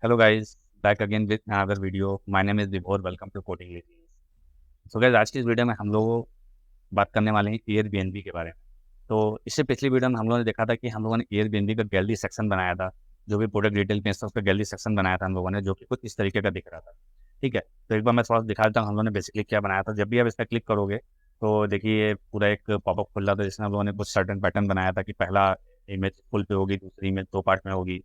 Hello guys, back again with another video. My name is Vibhor. Welcome to Coding Lazy. So guys, आज की इस video में हम लोग बात करने वाले हैं एयरबीएनबी के बारे में। तो इससे पिछली वीडियो में हम लोगों ने देखा था कि हम लोगों ने एयरबीएनबी का गैलरी सेक्शन बनाया था, जो भी प्रोडक्ट डिटेल पेज था उसका गैलरी सेक्शन बनाया था हम लोगों ने, जो कि कुछ इस तरीके का दिख रहा था। ठीक है, तो एक बार मैं थोड़ा सा दिखा देता हूँ हम लोगों ने बेसिकली क्या बनाया था। जब भी आप इस पर क्लिक करोगे तो देखिए पूरा एक पॉपअप खुल रहा था जिसमें हम लोगों ने कुछ सर्टेन पैटर्न बनाया था कि पहला इमेज फुल पे होगी, दूसरी इमेज दो पार्ट में होगी।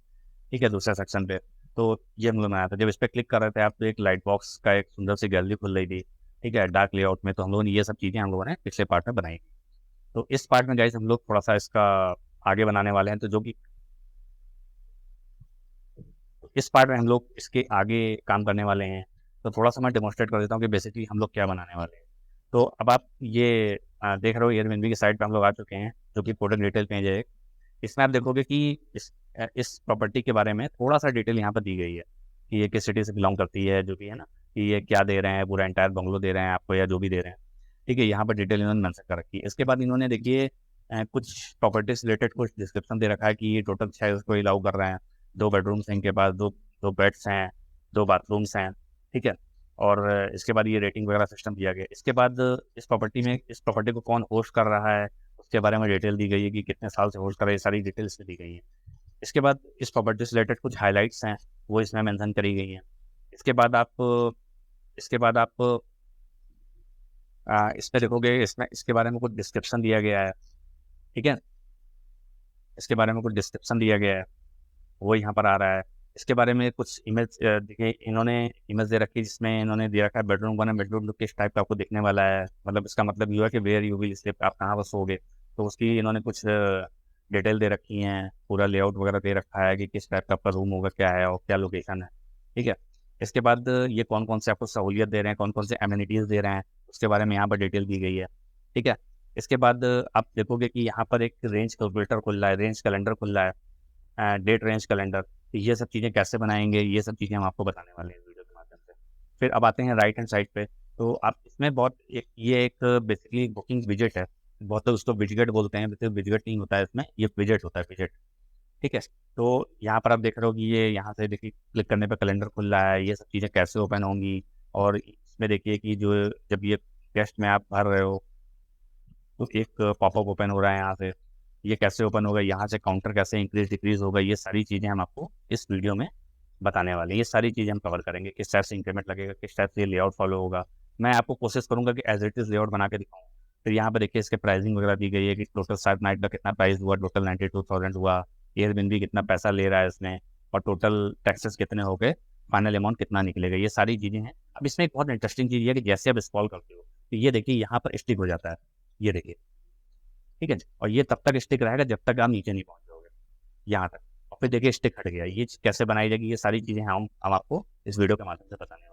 ठीक है, दूसरा सेक्शन पे। तो ये हम लोग बनाया था। जब इस पर क्लिक कर रहे थे आप तो एक लाइट बॉक्स का एक सुंदर सी गैलरी खुल रही थी। ठीक है, डार्क लेआउट में। तो हम लोगों ने ये सब चीज़ें हम लोगों ने पिछले पार्ट में बनाई। तो इस पार्ट में गाइस हम लोग थोड़ा सा इसका आगे बनाने वाले हैं। तो जो कि इस पार्ट में हम लोग इसके आगे काम करने वाले हैं। तो थोड़ा सा मैं डेमोस्ट्रेट कर देता हूँ कि बेसिकली हम लोग क्या बनाने वाले हैं। तो अब आप ये देख रहे हो एयरबीएनबी की साइट पे हम लोग आ चुके हैं, जो कि प्रोडक्ट डिटेल पेज है। इसमें आप देखोगे कि इस प्रॉपर्टी के बारे में थोड़ा सा डिटेल यहाँ पर दी गई है कि ये किस सिटी से बिलोंग करती है, जो कि है ना, कि ये क्या दे रहे हैं, पूरा एंटायर बंगलो दे रहे हैं आपको या जो भी दे रहे हैं। ठीक है, यहाँ पर डिटेल इन्होंने मेंशन कर रखी है। इसके बाद इन्होंने देखिए कुछ प्रॉपर्टीज रिलेटेड कुछ डिस्क्रिप्शन दे रखा है कि ये टोटल 6 को अलाउ कर रहे हैं। 2 बेडरूम्स हैं इनके पास, दो दो बेड्स हैं, 2 बाथरूम्स हैं। ठीक है, और इसके बाद ये रेटिंग वगैरह सिस्टम दिया गया। इसके बाद इस प्रॉपर्टी को कौन होस्ट कर रहा है उसके बारे में डिटेल दी गई है कि कितने साल से होस्ट कर रहा है, ये सारी डिटेल्स दी गई हैं। इसके बाद इस प्रॉपर्टी से रिलेटेड कुछ हाइलाइट्स हैं, वो इसमें मेंशन करी गई हैं। इसके बाद आप इसके बाद आप इसमें देखोगे, इसमें इसके बारे में कुछ डिस्क्रिप्शन दिया गया है। ठीक है, इसके बारे में कुछ डिस्क्रिप्शन दिया गया है, वो यहाँ पर आ रहा है। इसके बारे में कुछ इमेज देखिए, इन्होंने इमेज दे रखी है जिसमें इन्होंने दे रखा है बेडरूम वन है, बेडरूम किस टाइप का आपको दिखने वाला है। मतलब इसका मतलब ये है कि वेयर यू विल स्लीप, आप कहाँ पर सोओगे। तो उसकी इन्होंने कुछ डिटेल दे रखी हैं, पूरा लेआउट वगैरह दे रखा है कि किस टाइप का आपका रूम होगा, क्या है और क्या लोकेशन है। ठीक है, इसके बाद ये कौन कौन से आपको सहूलियत दे रहे हैं, कौन कौन से एमिनिटीज़ दे रहे हैं, उसके बारे में यहाँ पर डिटेल दी गई है। ठीक है, इसके बाद आप देखोगे कि यहाँ पर एक रेंज कैलकुलेटर खुल रहा है, रेंज कैलेंडर खुल रहा है, डेट रेंज कैलेंडर। तो ये सब चीज़ें कैसे बनाएंगे, ये सब चीज़ें हम आपको बताने वाले हैं वीडियो के माध्यम से। फिर अब आते हैं राइट हैंड साइड पे। तो आप इसमें बहुत ये एक बेसिकली बुकिंग विजेट है। बहुत लोग उसको विजगेट बोलते हैं, लेकिन विजगेट नहीं होता है इसमें, ये विजेट होता है, विजेट। ठीक है, तो यहाँ पर आप देख रहे हो कि ये यहाँ से देखिए क्लिक करने पर कैलेंडर खुल रहा है, ये सब चीज़ें कैसे ओपन होंगी। और इसमें देखिए कि जो जब ये टेस्ट में आप भर रहे हो तो एक पॉपअप ओपन हो रहा है यहाँ से, ये कैसे ओपन होगा, यहाँ से काउंटर कैसे इंक्रीज डिक्रीज होगा, ये सारी चीज़ें हम आपको इस वीडियो में बताने वाले हैं। ये सारी चीज़ें हम कवर करेंगे, किस टाइप से इंक्रीमेंट लगेगा, किस टाइप से ये लेआउट फॉलो होगा। मैं आपको कोशिश करूंगा कि एज इट इज़ लेआउट बना के दिखाऊँ। फिर यहाँ पर देखिए इसके प्राइसिंग वगैरह दी गई है कि टोटल 7 नाइट का कितना प्राइस हुआ, टोटल 92,000 हुआ, एयरबीएनबी कितना पैसा ले रहा है इसमें, और टोटल टैक्सेस कितने हो गए, फाइनल अमाउंट कितना निकलेगा, ये सारी चीज़ें हैं। अब इसमें एक बहुत इंटरेस्टिंग चीज़ है कि जैसे आप स्क्रॉल करते हो तो ये देखिए यहाँ पर स्टिक हो जाता है, ये देखिए। ठीक है, और ये तब तक स्टिक रहेगा जब तक आप नीचे नहीं पहुंच जाओगे यहाँ तक। और फिर देखिए स्टिक हट गया, ये कैसे बनाई जाएगी, ये सारी चीज़ें हम आपको इस वीडियो के माध्यम से बताने वाले हैं।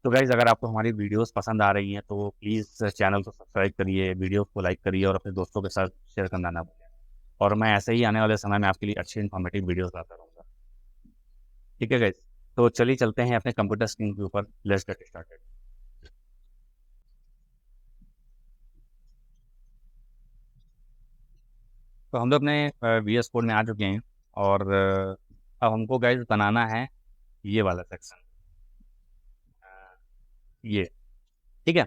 तो गाइज, अगर आपको हमारी वीडियोस पसंद आ रही हैं तो प्लीज़ चैनल को सब्सक्राइब करिए, वीडियो को लाइक करिए और अपने दोस्तों के साथ शेयर करना ना भूलें। और मैं ऐसे ही आने वाले समय में आपके लिए अच्छी इन्फॉर्मेटिव वीडियोस लाता रहूँगा। ठीक है गाइज, तो चलिए चलते हैं अपने कंप्यूटर स्क्रीन के ऊपर। Let's get started. तो हम लोग अपने VS कोड में आ चुके हैं। और अब हमको गाइज बनाना है ये वाला सेक्शन, ये। ठीक है,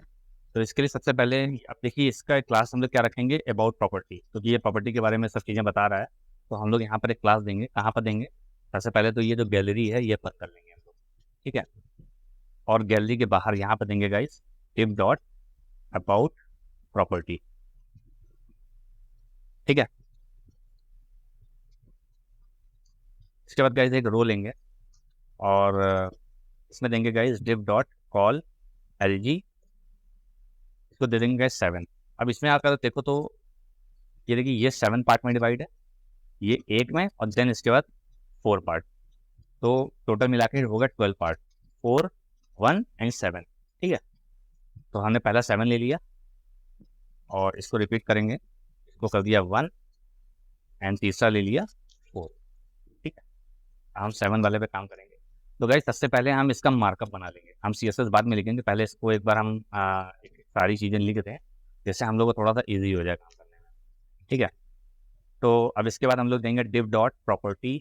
तो इसके लिए सबसे पहले आप देखिए इसका एक क्लास हम लोग क्या रखेंगे, अबाउट प्रॉपर्टी, क्योंकि ये प्रॉपर्टी के बारे में सब चीज़ें बता रहा है। तो हम लोग यहाँ पर एक क्लास देंगे, कहाँ पर देंगे, सबसे पहले तो ये जो गैलरी है ये बंद कर लेंगे हम लोग। ठीक है, और गैलरी के बाहर यहाँ पर देंगे guys div dot about property. ठीक है, इसके बाद गाइस एक रो लेंगे और इसमें देंगे guys div dot call LG, इसको दे देंगे गाइस 7। अब इसमें आकर देखो तो ये देखिए ये 7 पार्ट में डिवाइड है, ये 8 में, और देन इसके बाद 4 पार्ट। तो टोटल मिला के होगा 12 पार्ट, 4, 1 एंड 7। ठीक है, तो हमने पहला 7 ले लिया और इसको रिपीट करेंगे, इसको कर दिया 1 एंड तीसरा ले लिया 4। ठीक है, हम 7 वाले पे काम करेंगे। तो गाइस सबसे पहले हम इसका मार्कअप बना लेंगे, हम CSS बाद में लिखेंगे, पहले इसको एक बार हम सारी चीज़ें लिख दें, जैसे हम लोग को थोड़ा सा ईजी हो जाए काम करने में। ठीक है, तो अब इसके बाद हम लोग देंगे div डॉट प्रॉपर्टी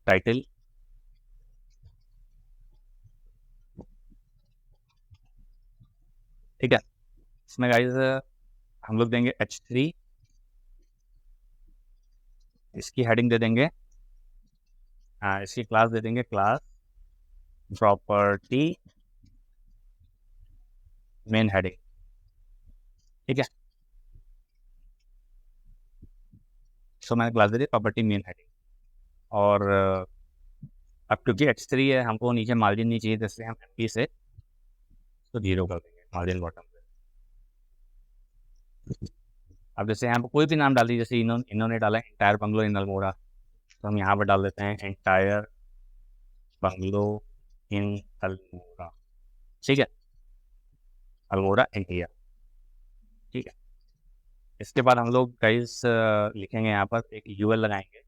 टाइटल, ठीक है। इसमें गाइस हम लोग देंगे H3, इसकी हेडिंग दे देंगे, हाँ इसकी क्लास दे देंगे क्लास प्रॉपर्टी मेन हेडिंग, ठीक है। सो मैंने क्लास दे दी प्रॉपर्टी मेन हेडिंग। और अब क्योंकि H3 है, हमको नीचे मार्जिन नहीं चाहिए, जैसे हम MP से तो 0 कर देंगे मार्जिन बॉटम पे। अब जैसे यहाँ पर कोई भी नाम डाल दीजिए, जैसे इन्होंने डाला है एंटायर बंगलो इन अल्मोड़ा, तो हम यहाँ पर डाल देते हैं एंटायर बंगलो इन अल्मोड़ा, ठीक है, अल्मोड़ा इंडिया, ठीक है। इसके बाद हम लोग गाइस लिखेंगे यहाँ पर एक यूएल लगाएंगे,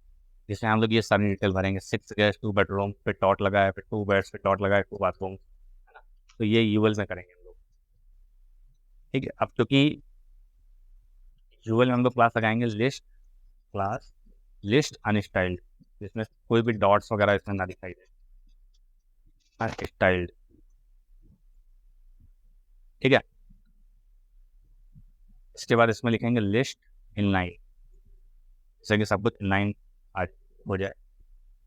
जिसमें हम लोग ये सारी डिटेल भरेंगे, 6 गेस्ट 2 बेडरूम, फिर डॉट लगाया, फिर 2 बेड्स, फिर डॉट लगाया, 2 बाथरूम, है ना। तो ये यूएल में करेंगे हम लोग, ठीक है। अब क्योंकि यूएल में हम लोग क्लास लगाएंगे लिस्ट, क्लास लिस्ट अनस्टाइल्ड, जिसमें कोई भी डॉट्स वगैरह इसमें ना दिखाई दे, अनस्टाइल्ड, ठीक है। इसके बाद इसमें लिखेंगे लिस्ट इनलाइन, जैसे कि सब कुछ इनलाइन हो जाए।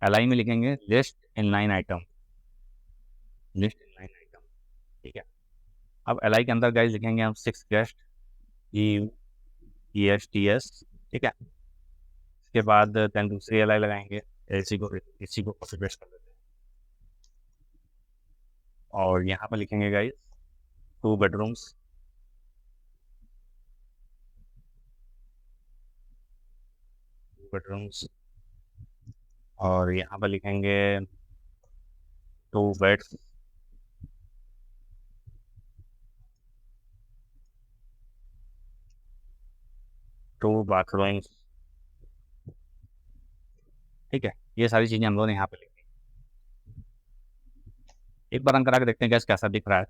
एलआई में लिखेंगे list inline item, list inline item, ठीक है। अब एलआई के अंदर गाइस लिखेंगे हम 6 गेस्ट ESTS, ठीक है। इसके बाद देन दूसरी एलआई लगाएंगे, इसी को कॉपी पेस्ट कर देते हैं, और यहाँ पर लिखेंगे गाइस 2 बेडरूम्स, और यहाँ पर लिखेंगे 2 बेड्स, 2 बाथरूम्स, ठीक है। ये सारी चीज़ें हम लोगों ने यहाँ पे लिखी। एक बार रन करा के देखते हैं गैस कैसा दिख रहा है।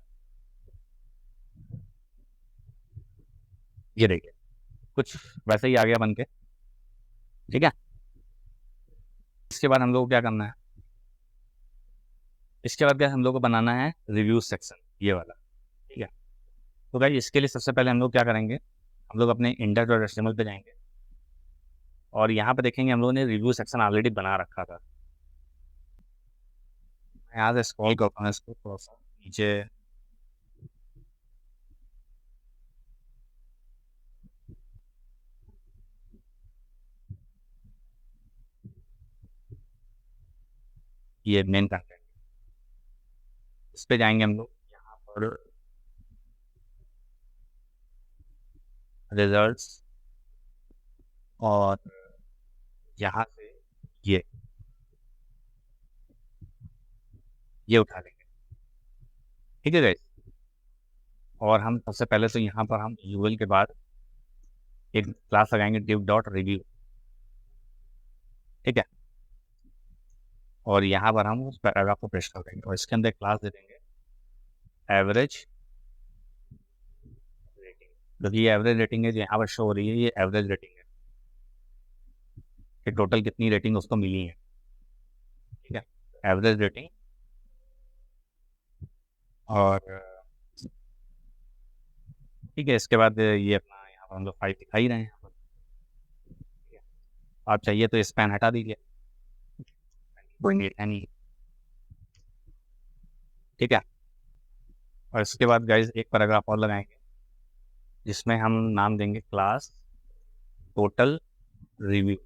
ये देखिए कुछ वैसे ही आ गया बन के, ठीक है। इसके बाद हम लोग को क्या करना है, इसके बाद क्या हम लोग को बनाना है रिव्यू सेक्शन, ये वाला, ठीक है। तो गाइस इसके लिए सबसे पहले हम लोग क्या करेंगे, हम लोग अपने index.html पे जाएंगे, और यहाँ पे देखेंगे हम लोगों ने रिव्यू सेक्शन ऑलरेडी बना रखा था। मैं यहाँ से स्क्रॉल करता हूँ इसको थोड़ा सा नीचे, ये मेन कंटेंट, इस पे जाएंगे हम लोग, यहाँ पर रिजल्ट्स, और यहाँ से ये ये उठा लेंगे, ठीक है गाइस। और हम सबसे पहले तो यहाँ पर हम यूएल के बाद एक क्लास लगाएंगे div.review, ठीक है। और यहाँ पर हम उस पैराग्राफ को पेस्ट कर देंगे, और इसके अंदर क्लास दे देंगे एवरेज रेटिंग, क्योंकि ये एवरेज रेटिंग है जो यहाँ पर शो हो रही है, ये एवरेज रेटिंग है कि टोटल कितनी रेटिंग उसको मिली है, ठीक है, एवरेज रेटिंग। और ठीक है, इसके बाद ये अपना यहाँ पर हम लोग 5 दिखा ही रहे हैं यहाँ पर, ठीक है। आप चाहिए तो स्पैन हटा दीजिए, कोई नहीं है नहीं, ठीक है। और इसके बाद गाइज एक पैराग्राफ और लगाएंगे, जिसमें हम नाम देंगे क्लास टोटल रिव्यू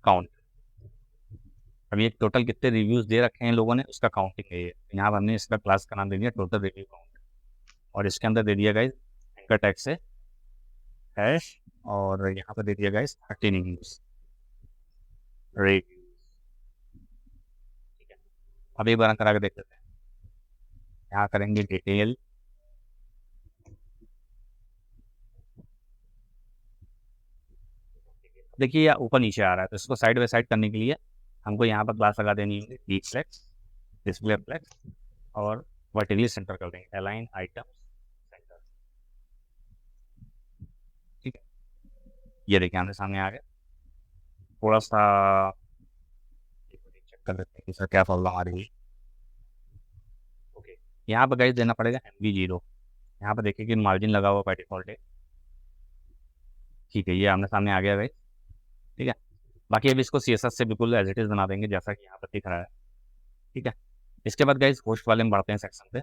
काउंट। अब ये टोटल कितने रिव्यूज दे रखे हैं लोगों ने, उसका काउंटिंग है ये। यहाँ पर हमने इसका क्लास का नाम दे दिया टोटल रिव्यू काउंट, और इसके अंदर दे दिया गाइज एंकर टैग से हैश, और यहाँ पर दे दिया गाइज 13 रिव्यूज, ठीक है। अब एक बार करा के देख लेते हैं, यहाँ करेंगे डिटेल, देखिए यह ऊपर नीचे आ रहा है, तो इसको साइड बाय साइड करने के लिए हमको यहाँ पर क्लास लगा देनी है डी फ्लेक्स, डिस्प्ले फ्लेक्स, और वर्टिकली सेंटर कर देंगे अलाइन आइटम सेंटर, ठीक है। ये देखिए आमने सामने आ गया, थोड़ा सा कर देते हैं कि सर क्या प्रॉब्लम आ रही है। ओके, यहाँ पर गाइस देना पड़ेगा MB0। यहाँ पर देखिए कि मार्जिन लगा हुआ बाय डिफॉल्ट है। ठीक है, ये आमने सामने आ गया गाइस। ठीक है, बाकी अब इसको CSS से बिल्कुल एज इट इज़ बना देंगे जैसा कि यहाँ पर दिख रहा है। ठीक है, इसके बाद गाइस होस्ट वाले में बढ़ते हैं सेक्शन पे।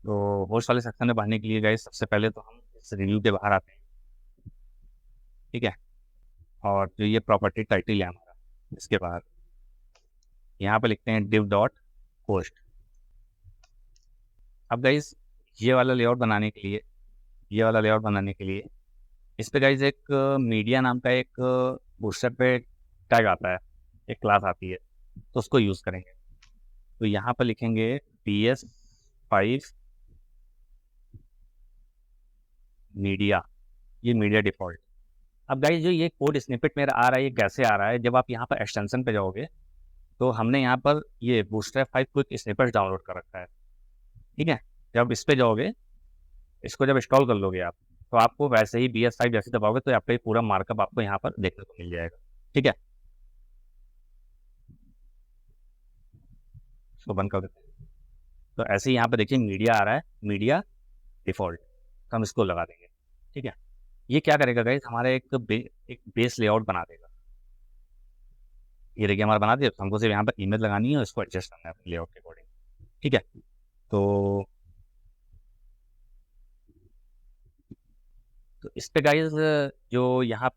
तो होस्ट वाले सेक्शन में बढ़ने के लिए गाइस सबसे पहले तो हम इस रिव्यू के बाहर आते हैं। ठीक है, और जो ये प्रॉपर्टी टाइटल है हमारा, इसके बाहर यहाँ पे लिखते हैं div डॉट होस्ट। अब गाइस ये वाला लेआउट बनाने के लिए, इस पे गाइस एक मीडिया नाम का एक बूस्टर पे टैग आता है, एक क्लास आती है, तो उसको यूज़ करेंगे। तो यहाँ पर लिखेंगे PS5 मीडिया, ये मीडिया डिफ़ॉल्ट। अब गाइस जो ये कोड स्निपेट मेरा आ रहा है, ये कैसे आ रहा है, जब आप यहाँ पर एक्सटेंशन पे जाओगे तो हमने यहाँ पर ये बूस्ट्रैप 5 क्विक स्निपेट डाउनलोड कर रखा है। ठीक है, जब इस पे जाओगे, इसको जब इंस्टॉल कर लोगे आप, तो आपको वैसे ही BS5 जैसे दबाओगे तो आपका ये पूरा मार्कअप आपको यहाँ पर देखने को मिल जाएगा। ठीक है, इसको बंद कर देते हैं। तो ऐसे ही यहाँ पे देखिए मीडिया आ रहा है, मीडिया डिफ़ॉल्ट, तो हम इसको लगा देंगे। ठीक है, ये क्या करेगा गाइस, हमारा एक बेस लेआउट बना देगा। ये देखिए हमारा बना दिया, तो हमको सिर्फ यहाँ पर इमेज लगानी है और इसको एडजस्ट करना है अपने लेआउट के अकॉर्डिंग। ठीक है, तो इस पे गाइस जो यहाँ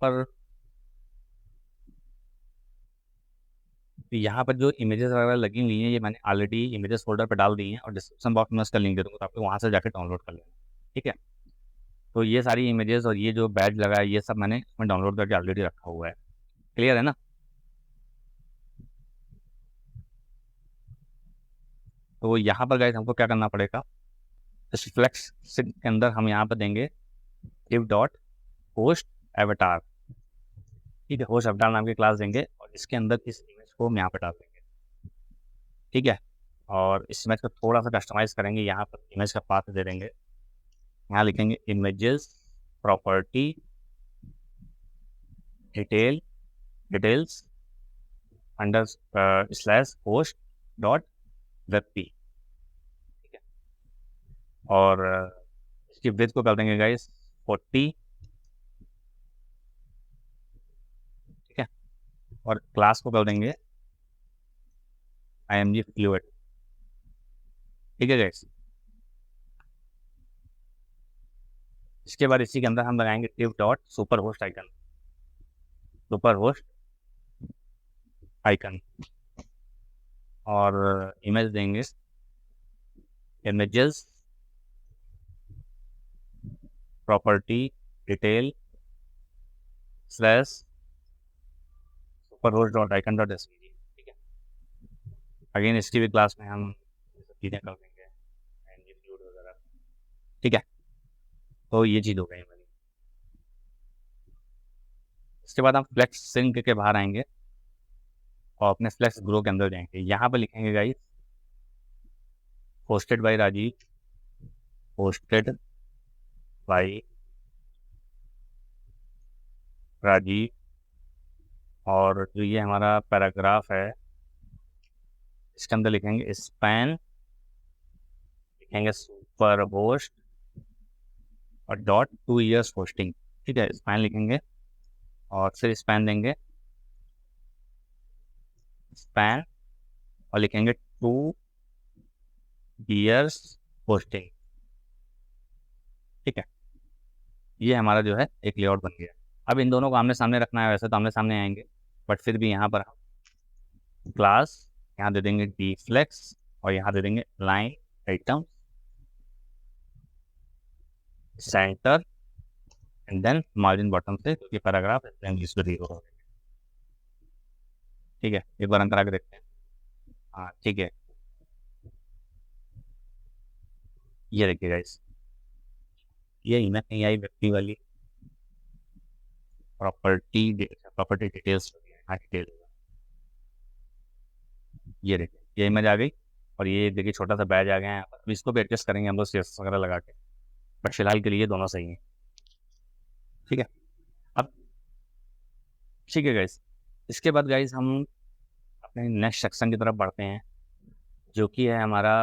पर जो इमेजेस वगैरह लगी हुई हैं, ये मैंने ऑलरेडी इमेजेस फोल्डर पर डाल दी हैं और डिस्क्रिप्शन बॉक्स में उसका लिंक दे दूँगा, तो आपको वहाँ से जाकर डाउनलोड कर लेना। ठीक है, तो ये सारी इमेजेस और ये जो बैज लगा है, ये सब मैंने इसमें डाउनलोड करके ऑलरेडी रखा हुआ है। क्लियर है ना? तो यहाँ पर गाइस हमको क्या करना पड़ेगा, इस फ्लेक्स के अंदर हम यहाँ पर देंगे div डॉट होस्ट एवटार। ठीक है, होस्ट एवटार नाम की क्लास देंगे और इसके अंदर इस इमेज को हम यहाँ पर डाल देंगे। ठीक है, और इस इमेज को थोड़ा सा कस्टमाइज करेंगे, यहाँ पर इमेज का पाथ दे देंगे, यहाँ लिखेंगे images property details under slash host dot webp. ठीक है, और इसकी विड्थ को कर देंगे गाइस 40। ठीक है, और क्लास को कर देंगे img fluid। ठीक है गाइस, इसके बाद इसी के अंदर हम लगाएंगे div dot super host icon, और इमेज देंगे images property detail slash super host dot icon dot svg। ठीक है, अगेन इसकी भी क्लास में हम चीज़ें कर देंगे img fluid वगैरह। ठीक है, तो ये चीज़ हो गई हमारी। इसके बाद हम फ्लेक्स सिंक के बाहर आएंगे और अपने फ्लेक्स ग्रो के अंदर जाएंगे। यहाँ पर लिखेंगे guys hosted by Rajeev, hosted by Rajeev, और जो ये हमारा पैराग्राफ है इसके अंदर लिखेंगे स्पैन, लिखेंगे सुपर होस्ट और डॉट 2 years होस्टिंग। ठीक है, स्पैन लिखेंगे और फिर स्पैन देंगे स्पैन और लिखेंगे 2 years होस्टिंग। ठीक है, ये हमारा जो है एक लेआउट बन गया। अब इन दोनों को आमने सामने रखना है, वैसे तो आमने सामने आएंगे, बट फिर भी यहाँ पर हम क्लास यहाँ दे देंगे dflex और यहाँ दे देंगे line item center and then margin bottom से, क्योंकि पैराग्राफ इंग्लिश में दिया होगा। ठीक है, एक बार अंतर आके देखते हैं। हाँ ठीक है, ये देखिए गाइस, ये इमेज नहीं आई व्यक्ति वाली प्रॉपर्टी डिटेल्स, हाँ डिटेल, ये देखिए ये इमेज आ गई और ये देखिए छोटा सा बैज आ गया है। अब इसको भी एडजस्ट करेंगे हम लोग CSS वगैरह लगा के, बट फिलहाल के लिए दोनों सही हैं। ठीक है, अब ठीक है गाइस, इसके बाद गाइस हम अपने नेक्स्ट सेक्शन की तरफ बढ़ते हैं, जो कि है हमारा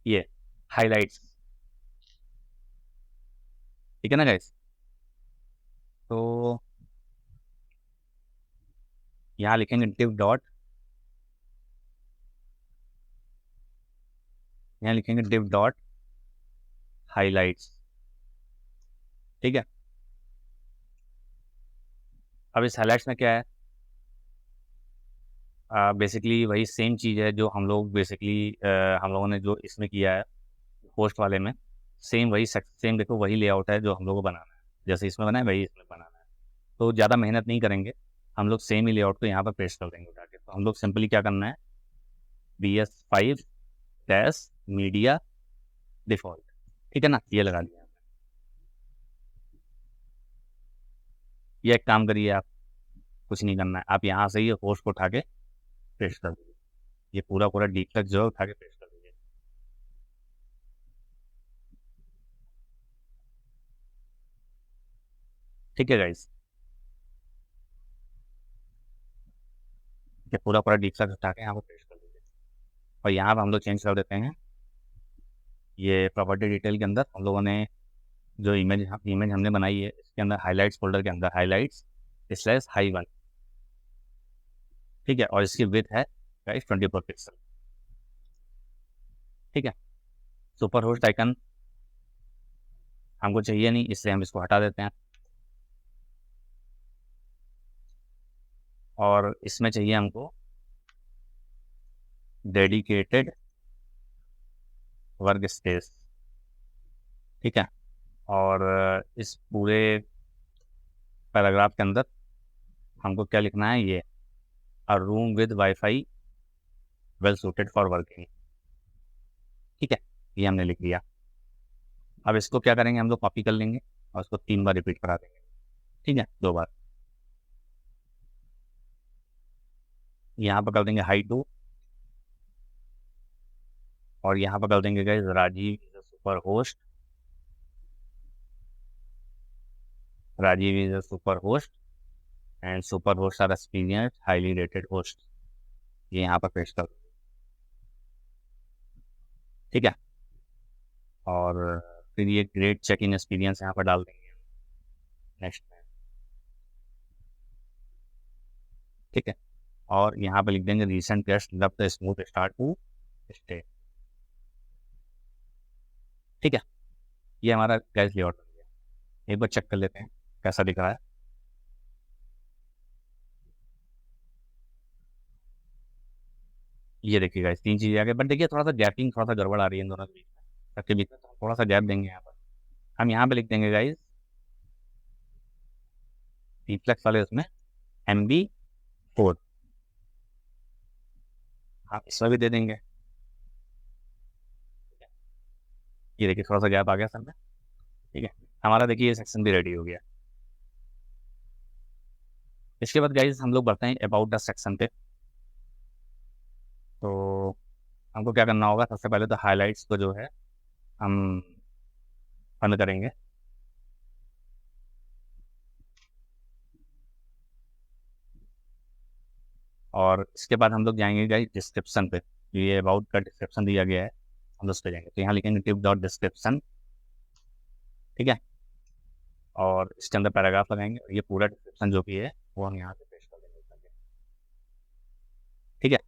ये हाइलाइट्स। ठीक है ना गाइस? तो यहाँ लिखेंगे डिव डॉट, यहाँ लिखेंगे डिव डॉट हाइलाइट्स। ठीक है, अब इस हाइलाइट्स में क्या है? बेसिकली वही सेम चीज़ है जो हम लोग बेसिकली हम लोगों ने जो इसमें किया है पोस्ट वाले में, सेम वही सेम देखो वही लेआउट है जो हम लोग को बनाना है, जैसे इसमें बनाए वही इसमें बनाना है। तो ज़्यादा मेहनत नहीं करेंगे, हम लोग सेम ही लेआउट को यहाँ पर पेस्ट कर देंगे उठा के। तो हम लोग सिंपली क्या करना है, BS5 डैश मीडिया डिफ़ॉल्ट। ठीक है ना, ये लगा दिया। ये एक काम करिए आप, कुछ नहीं करना है, आप यहाँ से ही होस्ट को उठा के पेस्ट कर दीजिए, ये पूरा पूरा डीप तक जो है उठा के पेस्ट कर दीजिए। ठीक है गाइस, ये पूरा पूरा डीप तक उठा के यहाँ पर पेस्ट कर दीजिए। और यहाँ पर हम लोग चेंज कर देते हैं, ये प्रॉपर्टी डिटेल के अंदर हम लोगों ने जो इमेज हमने बनाई है, इसके अंदर हाईलाइट्स फोल्डर के अंदर हाईलाइट्स स्लैश हाई 1। ठीक है, और इसकी विड्थ है गाइस 24 पिक्सल। ठीक है, सुपर होस्ट आइकन हमको चाहिए नहीं, इसलिए हम इसको हटा देते हैं। और इसमें चाहिए हमको डेडिकेटेड वर्क स्पेस। ठीक है, और इस पूरे पैराग्राफ के अंदर हमको क्या लिखना है, ये अ room with wifi well suited for working. ठीक है, ये हमने लिख दिया। अब इसको क्या करेंगे, हम लोग कॉपी कर लेंगे और उसको 3 बार रिपीट करा देंगे। ठीक है, 2 बार। यहाँ पर कर देंगे हाई 2, और यहाँ पर कर देंगे guys Rajeev is a super host, Rajeev is a super host and super host are experienced highly rated host. ये यहाँ पर पेस्ट कर देंगे। ठीक है, और फिर ये ग्रेट चेक इन एक्सपीरियंस यहाँ पर डाल देंगे नेक्स्ट में। ठीक है, और यहाँ पर लिख देंगे recent guest love the smooth start to stay. ठीक है, ये हमारा गैस लेआउट बन गया। एक बार चेक कर लेते हैं कैसा दिख रहा है। ये देखिए गाइस 3 चीज़ें आ गई, बट देखिए थोड़ा सा गैपिंग, थोड़ा सा गड़बड़ आ रही है इन दोनों के बीच में, सबके बीच में थोड़ा सा गैप देंगे यहाँ पर। हम यहाँ पे लिख देंगे गाइस सीप्लेक्स वाले उसमें MB4, हाँ इसमें भी दे देंगे। ये देखिए थोड़ा सा गैप आ गया सर में। ठीक है, हमारा देखिए ये सेक्शन भी रेडी हो गया। इसके बाद गाइस हम लोग बढ़ते हैं अबाउट द सेक्शन पे। तो हमको क्या करना होगा, सबसे पहले तो हाइलाइट्स को जो है हम बंद करेंगे। और इसके बाद हम लोग जाएंगे गाइस डिस्क्रिप्शन पे, ये अबाउट का डिस्क्रिप्शन दिया गया है, हम उस पे जाएंगे। तो यहाँ लिखेंगे टिप डॉट डिस्क्रिप्शन। ठीक है, और इसके अंदर पैराग्राफ लगाएंगे, और ये पूरा डिस्क्रिप्शन जो भी है वो हम यहाँ पे पेस्ट कर देंगे। ठीक है,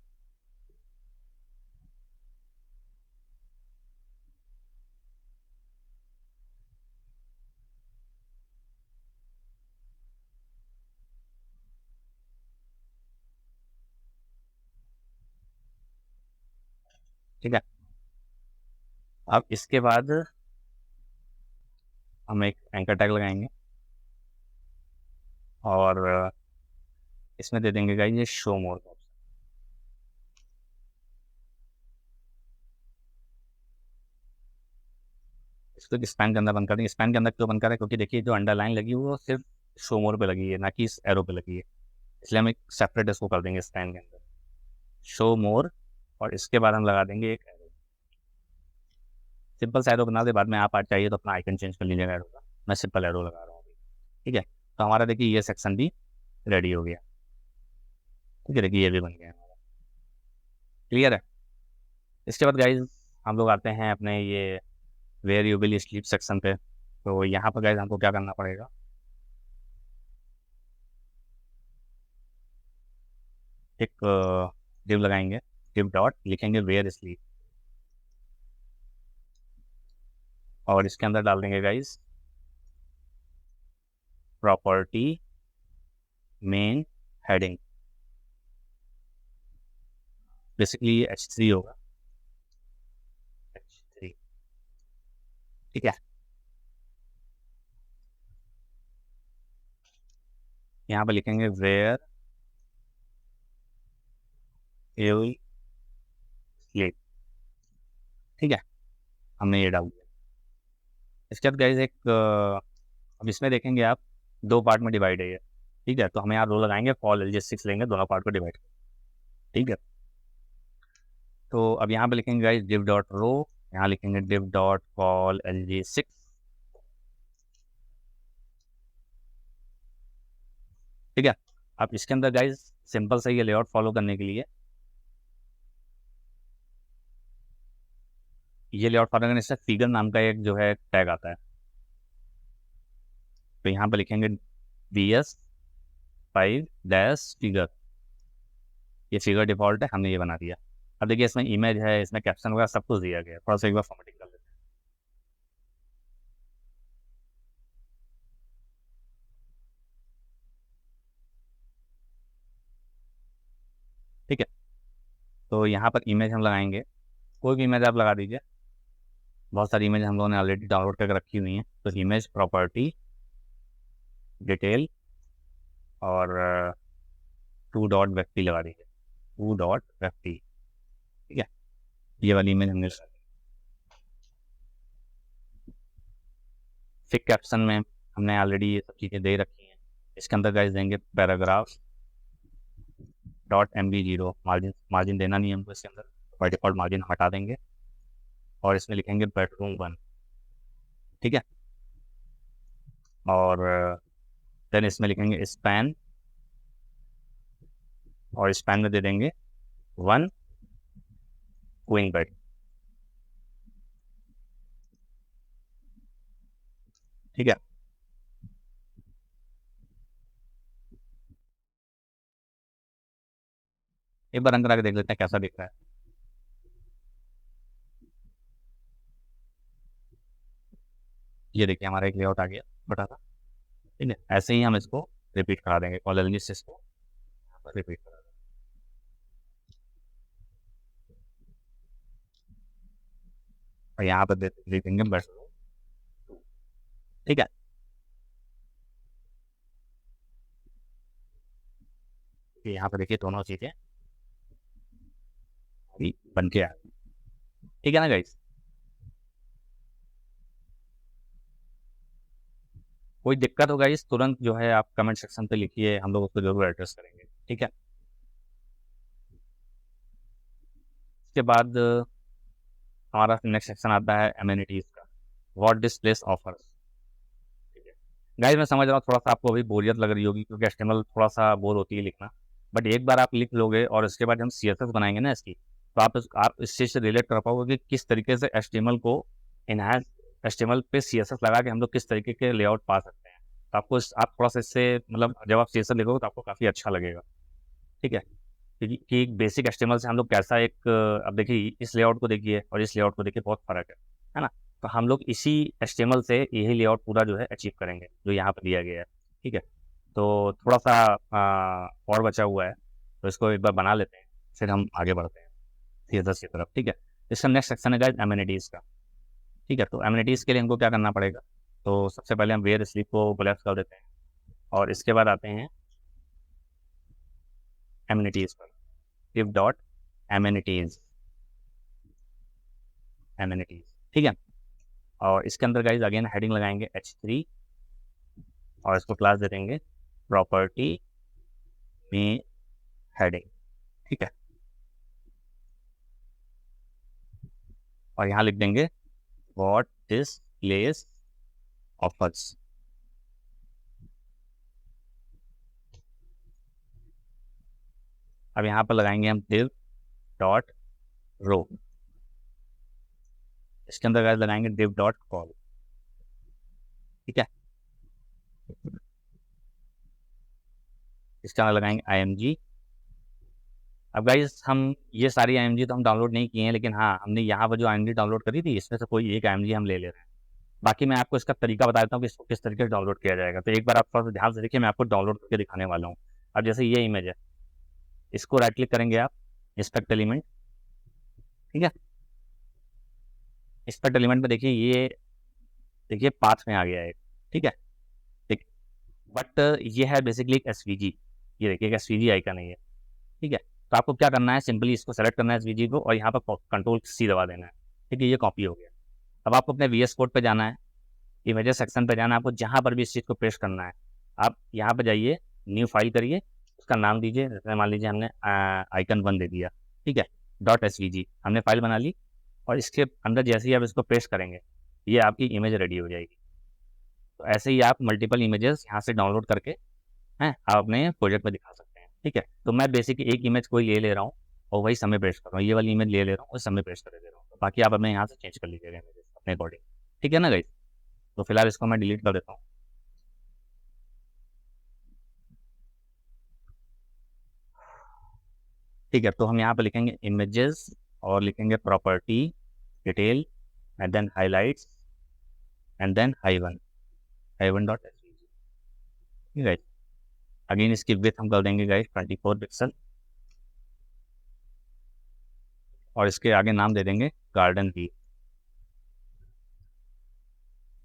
ठीक है। अब इसके बाद हम एक एंकर टैग लगाएंगे, और इसमें दे देंगे गाइस ये शो मोर का ऑप्शन। इसको स्पैन के अंदर बंद कर देंगे। स्पैन के अंदर क्यों बंद कर रहे हैं, क्योंकि देखिए जो अंडरलाइन लगी हुई है वो सिर्फ शो मोर पे लगी है, ना कि इस एरो पे लगी है, इसलिए हम एक सेपरेट इसको कर देंगे स्पैन के अंदर शो मोर। और इसके बाद हम लगा देंगे एक एरो, सिंपल सा एरो बना दे, बाद में आप चाहिए तो अपना आइकन चेंज कर लीजिएगा एरो का। मैं सिंपल एरो लगा रहा हूँ अभी। ठीक है, तो हमारा देखिए ये सेक्शन भी रेडी हो गया। ठीक है, देखिए ये भी बन गया हमारा। क्लियर है। इसके बाद गाइज हम लोग आते हैं अपने ये where you will sleep section पे। तो यहाँ पर गाइज हमको क्या करना पड़ेगा, एक डिव लगाएंगे, डिव डॉट लिखेंगे वेयर स्लीप, और इसके अंदर डाल देंगे guys property main heading. Basically ये H3 होगा, H3। ठीक है, यहाँ पर लिखेंगे वेयर यू स्लीप। ठीक है, हमने ये डाल दिया। इसके बाद गाइज एक अब इसमें देखेंगे आप दो पार्ट में डिवाइड है ये। ठीक है, तो हमें यहाँ रो लगाएंगे, कॉल LG6 लेंगे, दोनों पार्ट को डिवाइड। ठीक है, तो अब यहाँ पे लिखेंगे गाइज div डॉट रो, यहाँ लिखेंगे div डॉट कॉल LG6। ठीक है, अब इसके अंदर गाइज सिंपल से ये लेआउट फॉलो करने के लिए, ये लेआउट फॉलो करने से फिगर नाम का एक जो है टैग आता है। तो यहाँ पे लिखेंगे BS5 डैश फिगर, ये फिगर डिफॉल्ट है, हमने ये बना दिया। अब देखिए इसमें इमेज है, इसमें कैप्शन वगैरह सब कुछ दिया गया है। थोड़ा सा एक बार फॉर्मेटिंग कर लेते हैं। ठीक है, तो यहाँ पर इमेज हम लगाएंगे, कोई भी इमेज आप लगा दीजिए। बहुत सारी इमेज हम लोगों ने ऑलरेडी डाउनलोड करके रखी हुई हैं। तो इमेज प्रॉपर्टी डिटेल और टू डॉट व्यक्ति लगा दीजिए, टू डॉट व्यक्ति। ठीक है, ये वाली इमेज हमने फिक कैप्शन में हमने ऑलरेडी ये सब चीज़ें दे रखी हैं। इसके अंदर गाइस देंगे paragraph dot MB0, margin margin देना नहीं है हमको इसके अंदर, बाय डिफॉल्ट मार्जिन हटा देंगे, और इसमें लिखेंगे बेडरूम 1। ठीक है, और देन इसमें लिखेंगे स्पैन, और स्पैन में दे देंगे 1 क्वीन बेड। ठीक है, एक बार रन करा के देख लेते हैं कैसा दिख रहा है। ये देखिए हमारा एक लेआउट आ गया बटा था। ठीक है, ऐसे ही हम इसको रिपीट करा देंगे, कॉलोनिस्ट इसको यहाँ पर रिपीट करा देंगे। और यहाँ पर लिख देंगे बेडरूम 2। ठीक है, यहाँ पर देखिए दोनों चीज़ें अभी बन के आ गई। ठीक है ना गाइस, कोई दिक्कत होगा इस तुरंत जो है आप कमेंट सेक्शन पे लिखिए, हम लोग उसको जरूर एड्रेस करेंगे। ठीक है, इसके बाद हमारा नेक्स्ट सेक्शन आता है एमिनिटीज का, व्हाट दिस प्लेस ऑफर्स। ठीक है गाइस, मैं समझ रहा हूँ थोड़ा सा आपको अभी बोरियत लग रही होगी, क्योंकि HTML थोड़ा सा बोर होती है लिखना। बट एक बार आप लिख लोगे और उसके बाद हम CSS बनाएंगे ना इसकी, तो आप इस चीज़ से रिलेट कर पाओगे कि किस तरीके से HTML को इनहांस, HTML पे CSS लगा के हम लोग किस तरीके के लेआउट पा सकते हैं। तो आपको आप थोड़ा सा इससे मतलब जब आप CSS लिखोगे तो आपको काफ़ी अच्छा लगेगा। ठीक है, कि एक बेसिक HTML से हम लोग कैसा एक अब देखिए इस लेआउट को देखिए और इस लेआउट को देखिए, बहुत फर्क है ना। तो हम लोग इसी HTML से यही लेआउट पूरा जो है अचीव करेंगे जो यहाँ पर दिया गया है। ठीक है, तो थोड़ा सा और बचा हुआ है, तो इसको एक बार बना लेते हैं, फिर हम आगे बढ़ते हैं CSS की तरफ। ठीक है, इसका नेक्स्ट सेक्शन है गाइस एमिनिटीज़ का। ठीक है, तो एमिनिटीज़ के लिए हमको क्या करना पड़ेगा, तो सबसे पहले हम वेयर स्लीप को कोलैप्स कर देते हैं, और इसके बाद आते हैं एमिनिटीज़ पर, div डॉट एमिनिटीज़, एमिनिटीज़। ठीक है, और इसके अंदर गाइज अगेन हेडिंग लगाएंगे H3, और इसको क्लास दे देंगे प्रॉपर्टी में हेडिंग। ठीक है, और यहाँ लिख देंगे व्हाट दिस प्लेस ऑफर्स। अब यहाँ पर लगाएंगे हम div डॉट रो, इसके अंदर guys लगाएंगे div डॉट कॉल। ठीक है, इसके अंदर लगाएंगे img। अब गाइस हम ये सारी img तो हम डाउनलोड नहीं किए हैं, लेकिन हाँ हमने यहाँ पर जो img डाउनलोड करी थी इसमें से कोई एक img हम ले रहे हैं। बाकी मैं आपको इसका तरीका बता देता हूँ कि इसको किस तरीके से डाउनलोड किया जाएगा। तो एक बार आप थोड़ा सा ध्यान से देखिए, मैं आपको डाउनलोड करके दिखाने वाला हूँ। अब जैसे ये इमेज है, इसको राइट क्लिक करेंगे आप, इंस्पेक्ट एलिमेंट। ठीक है, इंस्पेक्ट एलिमेंट में देखिए ये, देखिए पाथ में आ गया है। ठीक है, ठीक, बट ये है बेसिकली एक एसवीजी। ये देखिए एक एसवीजी आइकन है ये। ठीक है, तो आपको क्या करना है, सिंपली इसको सेलेक्ट करना है एसवीजी को, और यहाँ पर कंट्रोल सी दबा देना है। ठीक है, ये कॉपी हो गया। अब आपको अपने वीएस कोड पे जाना है, इमेजेस सेक्शन पे जाना है, आपको जहाँ पर भी इस चीज़ को पेस्ट करना है। आप यहाँ पर जाइए, न्यू फाइल करिए, उसका नाम दीजिए, जैसे मान लीजिए हमने आइकन 1 दे दिया। ठीक है, डॉट एसवीजी हमने फाइल बना ली, और इसके अंदर जैसे ही आप इसको पेस्ट करेंगे, ये आपकी इमेज रेडी हो जाएगी। तो ऐसे ही आप मल्टीपल इमेजेस यहाँ से डाउनलोड करके हैं आप अपने प्रोजेक्ट में दिखा सकते हैं। ठीक है, तो मैं बेसिक एक इमेज कोई ले रहा हूँ और वही समय पेस्ट कर रहा हूँ, ये वाली इमेज ले रहा हूँ और समय पेस्ट कर दे रहा हूँ। तो बाकी आप अपने यहाँ से चेंज कर लीजिएगा इमेजेस अपने अकॉर्डिंग। ठीक है ना गाइस, तो फिलहाल इसको मैं डिलीट कर देता हूँ। ठीक है, तो हम यहाँ पे लिखेंगे इमेजेस और लिखेंगे property detail and then highlights and then high one dot SVG. ठीक है, अगेन इसकी विड्थ हम कर देंगे गाइस 24 पिक्सल, और इसके आगे नाम दे देंगे गार्डन व्यू।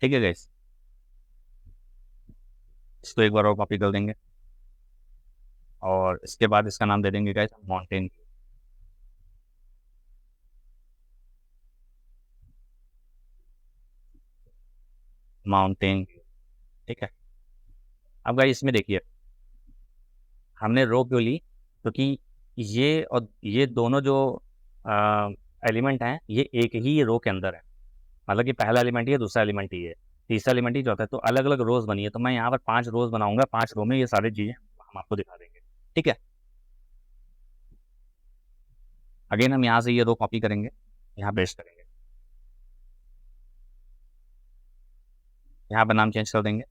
ठीक है गाइस, इसको एक बार और कॉपी कर देंगे, और इसके बाद इसका नाम दे देंगे गाइस माउंटेन। माउंटेन, ठीक है। अब गाइस इसमें देखिए हमने रो क्यों ली, क्योंकि ये और ये दोनों जो एलिमेंट हैं ये एक ही रो के अंदर है। मतलब कि पहला एलिमेंट ही है, दूसरा एलिमेंट ही है, तीसरा एलिमेंट ही चौथा है, तो अलग अलग रोज बनी है। तो मैं यहाँ पर 5 रोज बनाऊंगा, 5 रो में ये सारी चीजें हम आपको दिखा देंगे। ठीक है, अगेन हम यहाँ से ये रो कॉपी करेंगे, यहाँ पेस्ट करेंगे, यहाँ पर नाम चेंज कर देंगे,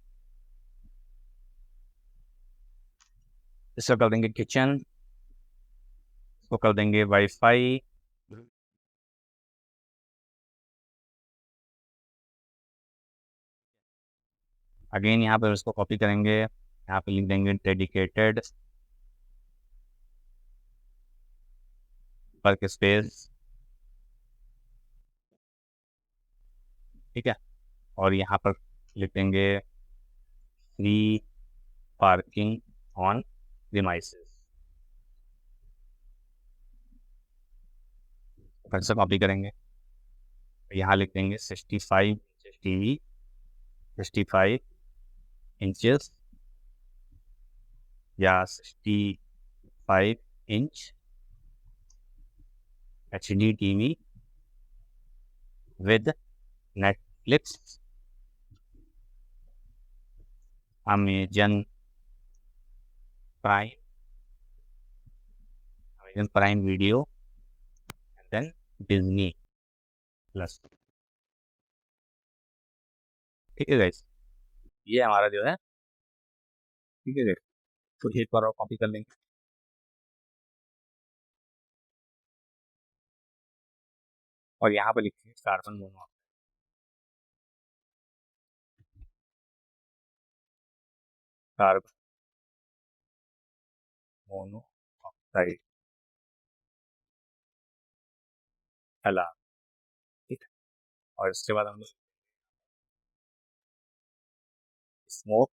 इसको कर देंगे किचन, इसको कर देंगे वाईफाई, अगेन यहाँ पर इसको कॉपी करेंगे, यहाँ पे लिख देंगे डेडिकेटेड वर्क स्पेस। ठीक है, और यहाँ पर लिख देंगे फ्री पार्किंग ऑन प्रीमाइसेस। फिर से कॉपी करेंगे, यहाँ लिख देंगे 65 इंचेस टीवी, 65 इंचेस या 65 inch HD TV with Netflix, Amazon Prime, Amazon Prime video and then Disney plus. ठीक है गाइस, ये हमारा जो है। ठीक है गाइस, तो एक बार और कॉपी कर लेंगे, और यहाँ पर लिखेंगे कार्बन मोनोऑक्साइड, कार्बन मोनोऑक्साइड अला। ठीक है, और इसके बाद हम स्मोक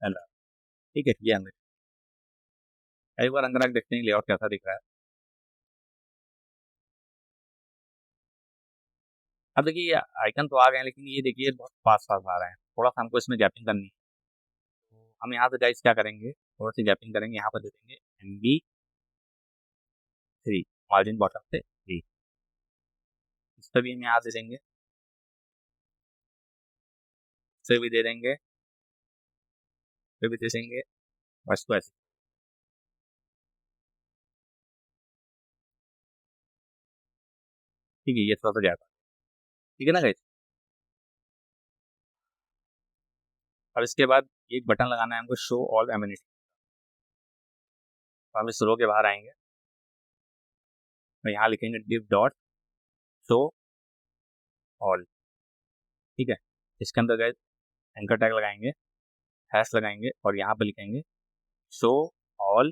अला। ठीक है, ये अंदर एक बार अंदर आके देखते हैं लेआउट कैसा दिख रहा है। अब देखिए ये आइकन तो आ गए हैं, लेकिन ये देखिए बहुत फास्ट फास्ट आ रहे हैं, थोड़ा सा हमको इसमें गैपिंग करनी है। तो हम यहाँ से गाइस क्या करेंगे, थोड़ा सी गैपिंग करेंगे, यहाँ पर दे देंगे MB3, मार्जिन बॉटम से 3, इस पर भी हम यहाँ दे देंगे, इस पर भी दे देंगे, इस पर भी दे देंगे, और इसको ऐसे, ठीक है, ये थोड़ा सा ज़्यादा, ठीक है ना गाइस। अब इसके बाद एक बटन लगाना है हमको, शो ऑल एम्यूनिटी। तो हम इस रो के बाहर आएंगे और यहाँ लिखेंगे डिव डॉट शो ऑल, ठीक है। इसके अंदर गाइस एंकर टैग लगाएंगे, हैश लगाएंगे और यहाँ पे लिखेंगे शो ऑल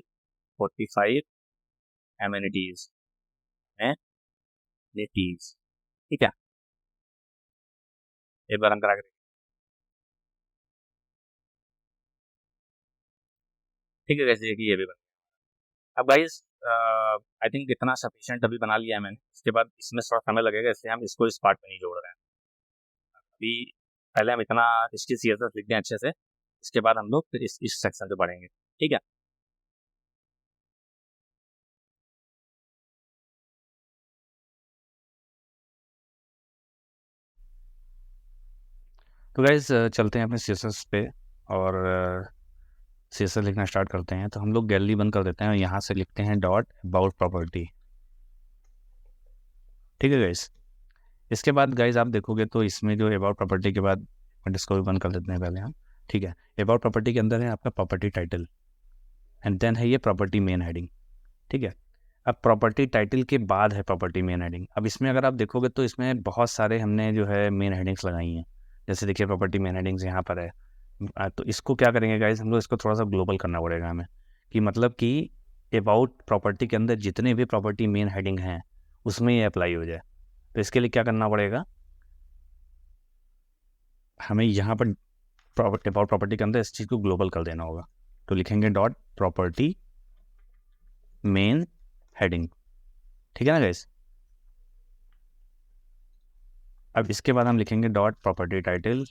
45 एम्यूनिटीज एम्यूनिटीज, ठीक है। एक बार हम करा के, ठीक है गाइस, देखिए ये भी बन गया। अब गाइस आई थिंक इतना सफिशिएंट अभी बना लिया है मैंने, इसके बाद इसमें थोड़ा समय लगेगा, इसलिए हम इसको इस पार्ट में नहीं जोड़ रहे हैं अभी। पहले हम इतना इसकी सीएसएस लिख दें अच्छे से, इसके बाद हम लोग फिर इस सेक्शन पे बढ़ेंगे, ठीक है। तो गाइज चलते हैं अपने सीएसएस पे और सीएसएस लिखना स्टार्ट करते हैं। तो हम लोग गैलरी बंद कर देते हैं और यहाँ से लिखते हैं डॉट अबाउट प्रॉपर्टी, ठीक है गाइज। इसके बाद गाइज आप देखोगे तो इसमें जो अबाउट प्रॉपर्टी के बाद इसको भी बंद कर देते हैं पहले हम, ठीक है। अबाउट प्रॉपर्टी के अंदर है आपका प्रॉपर्टी टाइटल एंड देन है ये प्रॉपर्टी मेन हेडिंग, ठीक है। अब प्रॉपर्टी टाइटल के बाद है प्रॉपर्टी मेन हेडिंग। अब इसमें अगर आप देखोगे तो इसमें बहुत सारे हमने जो है मेन हेडिंग्स लगाई हैं, जैसे देखिए प्रॉपर्टी मेन हेडिंग्स यहाँ पर है। तो इसको क्या करेंगे गाइज, हम लोग इसको थोड़ा सा ग्लोबल करना पड़ेगा हमें, कि मतलब कि अबाउट प्रॉपर्टी के अंदर जितने भी प्रॉपर्टी मेन हेडिंग हैं उसमें ये अप्लाई हो जाए। तो इसके लिए क्या करना पड़ेगा, हमें यहाँ पर अबाउट प्रॉपर्टी के अंदर इस चीज़ को ग्लोबल कर देना होगा। तो लिखेंगे डॉट प्रॉपर्टी मेन हेडिंग, ठीक है ना गाइज। अब इसके बाद हम लिखेंगे डॉट प्रॉपर्टी टाइटल।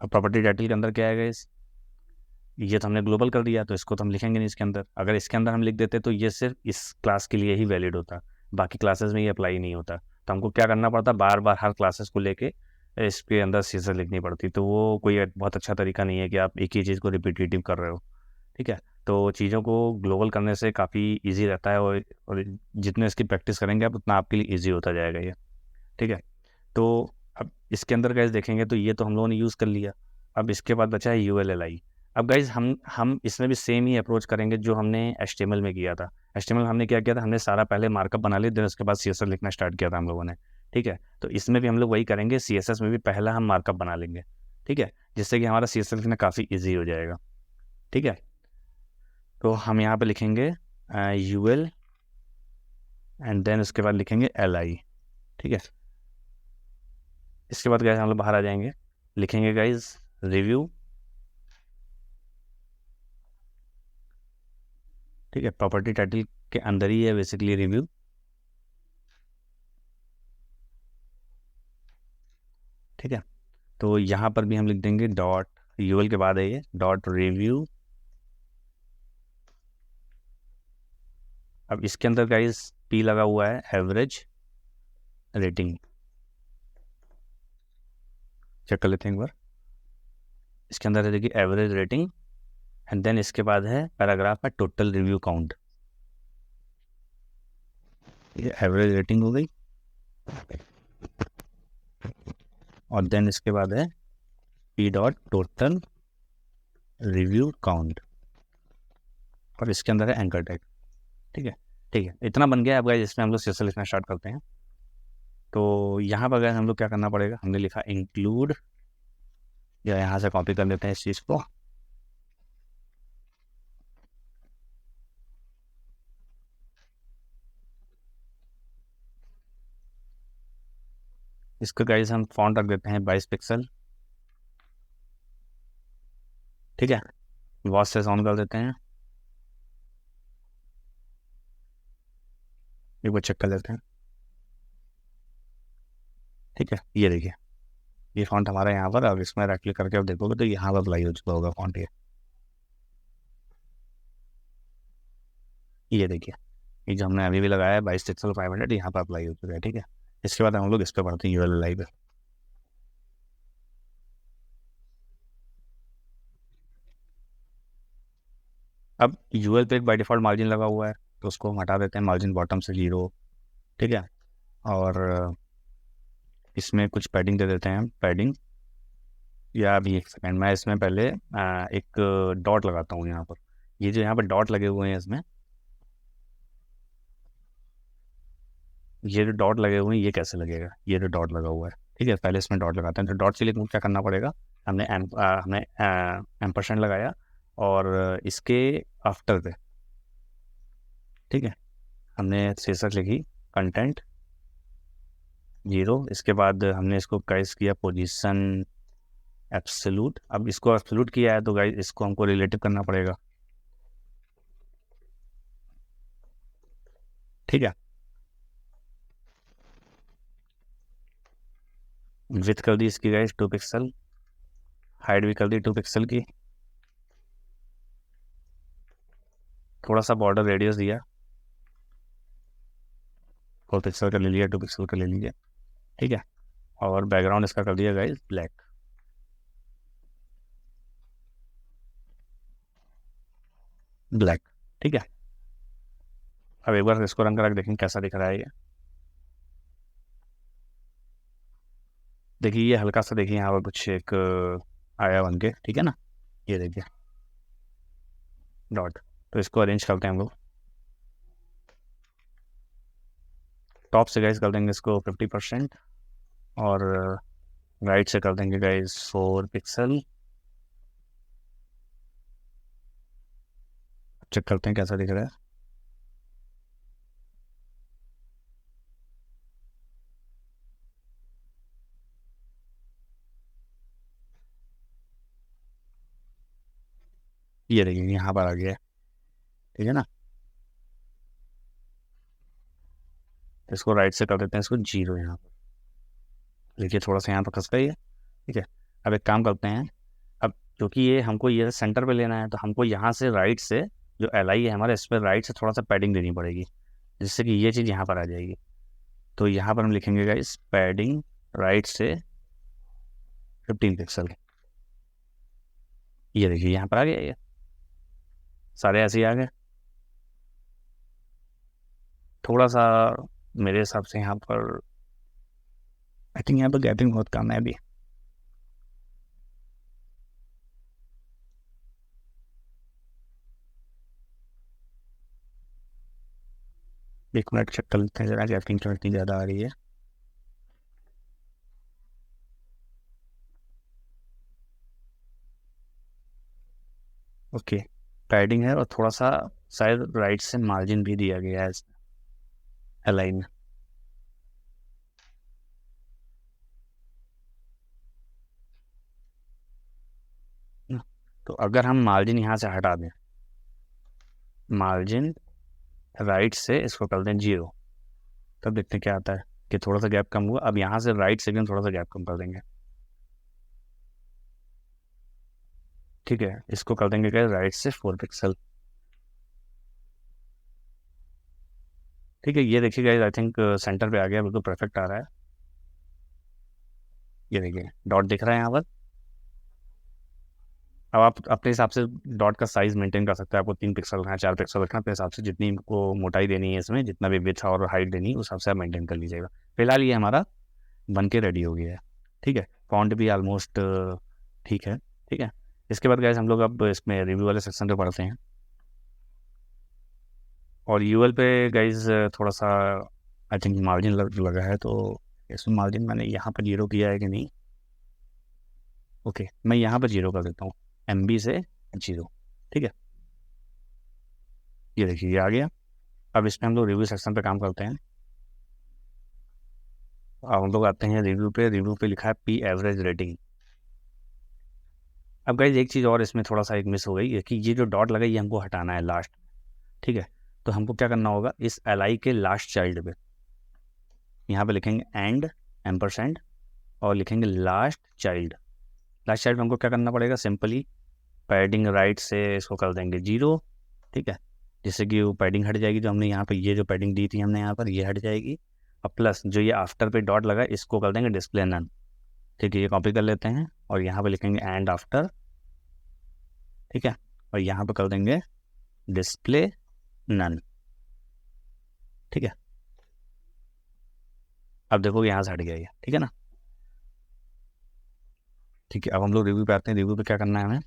अब प्रॉपर्टी टाइटल के अंदर क्या है गाइस, ये तो हमने ग्लोबल कर दिया, तो इसको तो हम लिखेंगे नहीं इसके अंदर। अगर इसके अंदर हम लिख देते तो ये सिर्फ इस क्लास के लिए ही वैलिड होता, बाकी क्लासेस में ये अप्लाई नहीं होता। तो हमको क्या करना पड़ता, बार बार हर क्लासेस को लेके इसके अंदर सीएसएस लिखनी पड़ती। तो वो कोई बहुत अच्छा तरीका नहीं है कि आप एक ही चीज़ को रिपीटेटिव कर रहे हो, ठीक है। तो चीज़ों को ग्लोबल करने से काफ़ी ईजी रहता है और जितने इसकी प्रैक्टिस करेंगे आप उतना आपके लिए ईजी होता जाएगा ये, ठीक है। तो अब इसके अंदर गाइज देखेंगे तो ये तो हम लोगों ने यूज़ कर लिया। अब इसके बाद बचा है ULLI। अब गाइज हम इसमें भी सेम ही अप्रोच करेंगे जो हमने HTML में किया था। HTML हमने क्या किया था, हमने सारा पहले मार्कअप बना लिया, देन उसके बाद CSS लिखना स्टार्ट किया था हम लोगों ने, ठीक है। तो इसमें भी हम लोग वही करेंगे, CSS में भी पहला हम मार्कअप बना लेंगे, ठीक है, जिससे कि हमारा CSS लिखना काफ़ी ईजी हो जाएगा, ठीक है। तो हम यहाँ पर लिखेंगे UL एंड देन उसके बाद लिखेंगे LI, ठीक है। इसके बाद गाइज हम लोग बाहर आ जाएंगे, लिखेंगे गाइज रिव्यू, ठीक है। प्रॉपर्टी टाइटल के अंदर ही है बेसिकली रिव्यू, ठीक है। तो यहाँ पर भी हम लिख देंगे डॉट UL के बाद है ये डॉट रिव्यू। अब इसके अंदर गाइज P लगा हुआ है एवरेज रेटिंग, चेक कर लेते हैं एक बार। इसके अंदर है देखिए एवरेज रेटिंग एंड देन इसके बाद है पैराग्राफ है टोटल रिव्यू काउंट, ये एवरेज रेटिंग हो गई। और देन इसके बाद है P dot total review count और इसके अंदर है एंकर टैग, ठीक है, ठीक है। इतना बन गया। अब गाइस इसमें हम लोग CSS लिखना स्टार्ट करते हैं। तो यहाँ पर गाइस हम लोग क्या करना पड़ेगा, हमने लिखा इंक्लूड, या यहाँ से कॉपी कर लेते हैं इस चीज़ को, इसको गाइस हम फॉन्ट रख देते हैं 22 पिक्सल, ठीक है। वॉच से ऑन कर देते हैं, एक बार चेक कर लेते हैं, ठीक है। ये देखिए ये फॉन्ट हमारा यहाँ पर, अब इसमें राइट क्लिक करके आप देखोगे तो यहाँ पर अप्लाई हो चुका होगा फॉन्ट, ये देखिए ये जो हमने अभी भी लगाया है 22 पिक्सल 500 यहाँ पर अप्लाई हो चुका है, ठीक है। इसके बाद हम लोग इस पर पढ़ते हैं ULLI पे। अब यूएल पे एक बाय डिफ़ॉल्ट मार्जिन लगा हुआ है, तो उसको हम हटा देते हैं, मार्जिन बॉटम से 0, ठीक है। और इसमें कुछ पैडिंग दे देते हैं हम, पैडिंग, या अभी एक सेकेंड, मैं इसमें पहले एक डॉट लगाता हूँ यहाँ पर। ये जो यहाँ पर डॉट लगे हुए हैं इसमें, ये जो डॉट लगे हुए हैं ये कैसे लगेगा, ये जो डॉट लगा हुआ है, ठीक है। पहले इसमें डॉट लगाते हैं, तो डॉट के लिए क्या करना पड़ेगा, हमने एम्परसेंड लगाया और इसके आफ्टर पे, ठीक है, हमने शीर्षक लिखी कंटेंट 0, इसके बाद हमने इसको गाइस किया पोजीशन एब्सोल्यूट। अब इसको एब्सोल्यूट किया है तो गाइस इसको हमको रिलेटिव करना पड़ेगा, ठीक है। विड्थ कर दी इसकी गाइस 2 पिक्सल, हाइट भी कर दी 2 पिक्सल की, थोड़ा सा बॉर्डर रेडियस दिया, 4 पिक्सल का ले लिया, 2 पिक्सल का ले लिया, ठीक है। और बैकग्राउंड इसका कर दिया गाइस ब्लैक, ब्लैक, ठीक है। अब एक बार इसको रन करा के देखें कैसा दिख रहा है ये। देखिए ये हल्का सा, देखिए यहाँ पर कुछ एक आया बन के, ठीक है ना, ये देखिए डॉट। तो इसको अरेंज करते हैं हम लोग, टॉप से गाइस कर देंगे इसको 50% और राइट से कर देंगे गाइस 4 पिक्सल। चेक करते हैं कैसा दिख रहा है। ये देखिए यहाँ पर आ गया है, ठीक है ना। इसको राइट से कर देते हैं इसको 0 यहाँ पर, देखिए थोड़ा सा यहाँ पर खस गई है, ठीक है। अब एक काम करते हैं, अब क्योंकि ये हमको ये सेंटर पे लेना है, तो हमको यहाँ से राइट से जो एल आई है हमारे, इस पर राइट से थोड़ा सा पैडिंग देनी पड़ेगी, जिससे कि ये चीज़ यहाँ पर आ जाएगी। तो यहाँ पर हम लिखेंगे गाइस पैडिंग राइट से 15 पिक्सल, ये देखिए यहाँ पर आ गया, ये सारे ऐसे ही आ गए। थोड़ा सा मेरे हिसाब से यहाँ पर आई थिंक यहाँ पर गैपिंग बहुत कम है अभी। एक मिनट चेक कर लेते हैं जरा, गैपिंग क्यों इतनी ज़्यादा आ रही है। ओके, पैडिंग है और थोड़ा सा शायद राइट से मार्जिन भी दिया गया है अलाइन। तो अगर हम मार्जिन यहाँ से हटा दें, मार्जिन राइट से इसको कर दें 0, तब देखते हैं क्या आता है कि थोड़ा सा गैप कम हुआ। अब यहाँ से राइट से भी हम थोड़ा सा गैप कम कर देंगे, ठीक है। इसको कर देंगे क्या, राइट से 4 पिक्सल, ठीक है। ये देखिए गाइस आई थिंक सेंटर पे आ गया, बिल्कुल परफेक्ट आ रहा है। ये देखिए डॉट दिख रहा है यहाँ पर। अब आप अपने हिसाब से डॉट का साइज़ मेंटेन कर सकते हैं, आपको 3 पिक्सल रखना है, 4 पिक्सल रखना है, अपने हिसाब से जितनी को मोटाई देनी है इसमें, जितना भी विड्थ और हाइट देनी है उस हिसाब से आप मेंटेन कर लीजिएगा। फिलहाल ये हमारा बन के रेडी हो गया है, ठीक है। फॉन्ट भी ऑलमोस्ट ठीक है, ठीक है। इसके बाद गाइस हम लोग अब इसमें रिव्यू वाले सेक्शन पे पढ़ते हैं। और यूएल पे गाइस थोड़ा सा आई थिंक मार्जिन लगा है, तो इसमें मार्जिन मैंने यहाँ पर 0 किया है कि नहीं। ओके, मैं यहाँ पर 0 कर देता हूँ, MB से 0, ठीक है। ये देखिए ये आ गया। अब इसमें हम लोग रिव्यू सेक्शन पे काम करते हैं। अब हम लोग आते हैं रिव्यू पे। रिव्यू पे लिखा है P एवरेज रेटिंग। अब गाइस एक चीज़ और इसमें थोड़ा सा एक मिस हो गई है कि ये जो डॉट लगा ये हमको हटाना है लास्ट, ठीक है। तो हमको क्या करना होगा, इस LI के लास्ट चाइल्ड पे यहाँ पे लिखेंगे एंड एम्परसेंड और लिखेंगे लास्ट चाइल्ड। लास्ट चाइल्ड में हमको क्या करना पड़ेगा, सिंपली पैडिंग राइट से इसको कर देंगे 0, ठीक है। जिससे कि वो पैडिंग हट जाएगी, जो हमने यहाँ पे ये जो पैडिंग दी थी हमने यहाँ पर, ये हट जाएगी। और प्लस जो ये आफ्टर पे डॉट लगा इसको कर देंगे डिस्प्ले नन, ठीक है। ये कॉपी कर लेते हैं और यहाँ पे लिखेंगे एंड आफ्टर, ठीक है। और यहाँ पे कर देंगे डिस्प्ले नन। ठीक है, अब देखो यहाँ से हट गया ये, ठीक है ना। ठीक है, अब हम लोग रिव्यू पे आते हैं। रिव्यू पे क्या करना है हमें,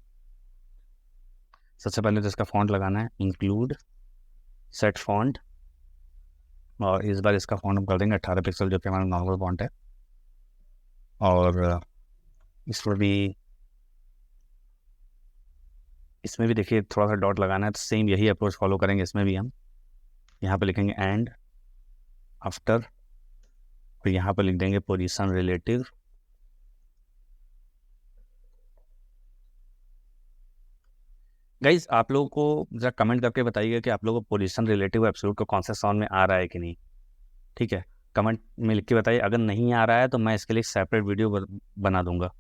सबसे पहले तो इसका फॉन्ट लगाना है, इंक्लूड सेट फॉन्ट, और इस बार इसका फॉन्ट हम कर देंगे 18 पिक्सल, जो कि हमारा नॉर्मल फॉन्ट है। और इसमें भी देखिए थोड़ा सा डॉट लगाना है, तो सेम यही अप्रोच फॉलो करेंगे इसमें भी हम। यहाँ पे लिखेंगे एंड आफ्टर, और यहाँ पर लिख देंगे पोजीशन रिलेटिव। गाइज आप लोगों को जरा कमेंट करके बताइएगा कि आप लोगों को पोजीशन रिलेटिव एब्सोल्यूट का कौन सा साउंड में आ रहा है कि नहीं। ठीक है, कमेंट में लिख के बताइए। अगर नहीं आ रहा है तो मैं इसके लिए सेपरेट वीडियो बना दूंगा,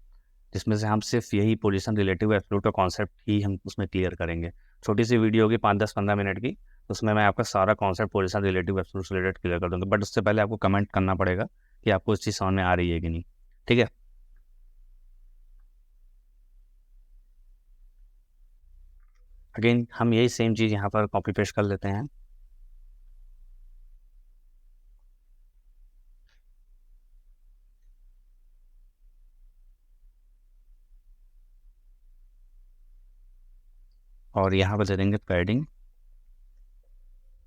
जिसमें से हम सिर्फ यही पोजीशन रिलेटिव एब्सोल्यूट का कॉन्सेप्ट ही हम उसमें क्लियर करेंगे। छोटी सी वीडियो होगी 5-10-15 मिनट की, उसमें मैं आपका सारा कॉन्सेप्ट पोजीशन रिलेटिव एब्सोल्यूट से रिलेटेड क्लियर कर दूंगा। बट उससे पहले आपको कमेंट करना पड़ेगा कि आपको इस चीज़ समझ में आ रही है कि नहीं। ठीक है, अगेन हम यही सेम चीज़ यहाँ पर कॉपी पेस्ट कर लेते हैं। और यहाँ पर दे देंगे पैडिंग